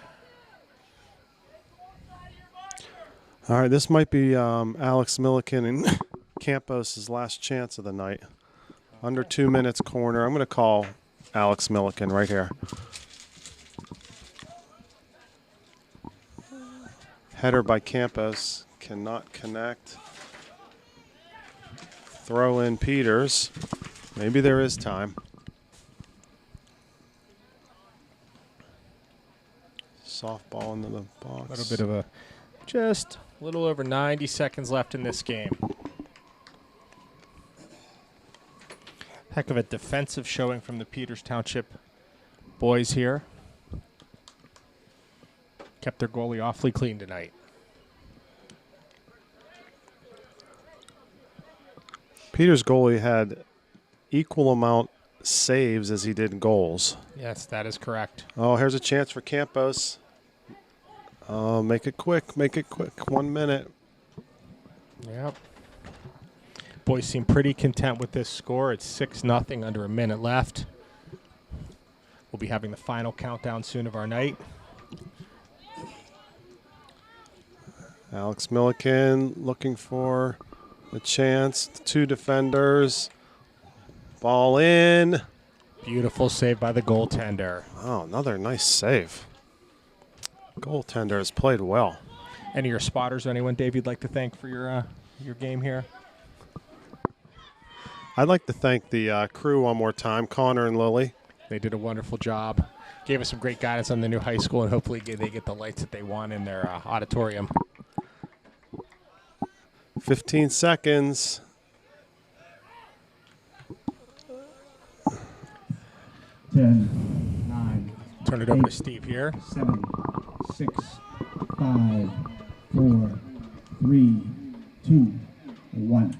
All right, this might be Alex Milliken and Campos' last chance of the night. Under 2 minutes corner. I'm going to call Alex Milliken right here. Header by Campos. Cannot connect. Throw in Peters. Maybe there is time. Softball into the box. A little bit of a, just a little over 90 seconds left in this game. Heck of a defensive showing from the Peters Township boys here. Kept their goalie awfully clean tonight. Peters' goalie had equal amount saves as he did goals. Yes, that is correct. Oh, here's a chance for Campos. Oh, make it quick. Make it quick. 1 minute. Yep. Boys seem pretty content with this score. It's 6-0 under a minute left. We'll be having the final countdown soon of our night. Alex Milliken looking for a chance. 2 defenders. Ball in. Beautiful save by the goaltender. Oh, another nice save. Goaltender has played well. Any of your spotters or anyone, Dave, you'd like to thank for your game here? I'd like to thank the crew one more time, Connor and Lily. They did a wonderful job. Gave us some great guidance on the new high school, and hopefully they get the lights that they want in their auditorium. 15 seconds. 10, 9. Turn it over 8, to Steve here. 7, 6, 5, 4, 3, 2, 1.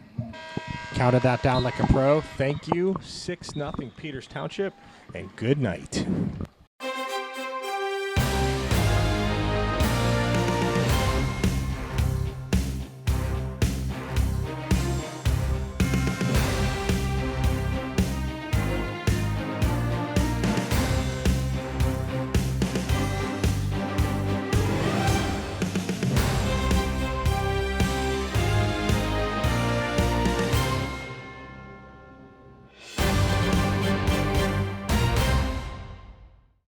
Counted that down like a pro. Thank you. 6-0 Peters Township, and good night.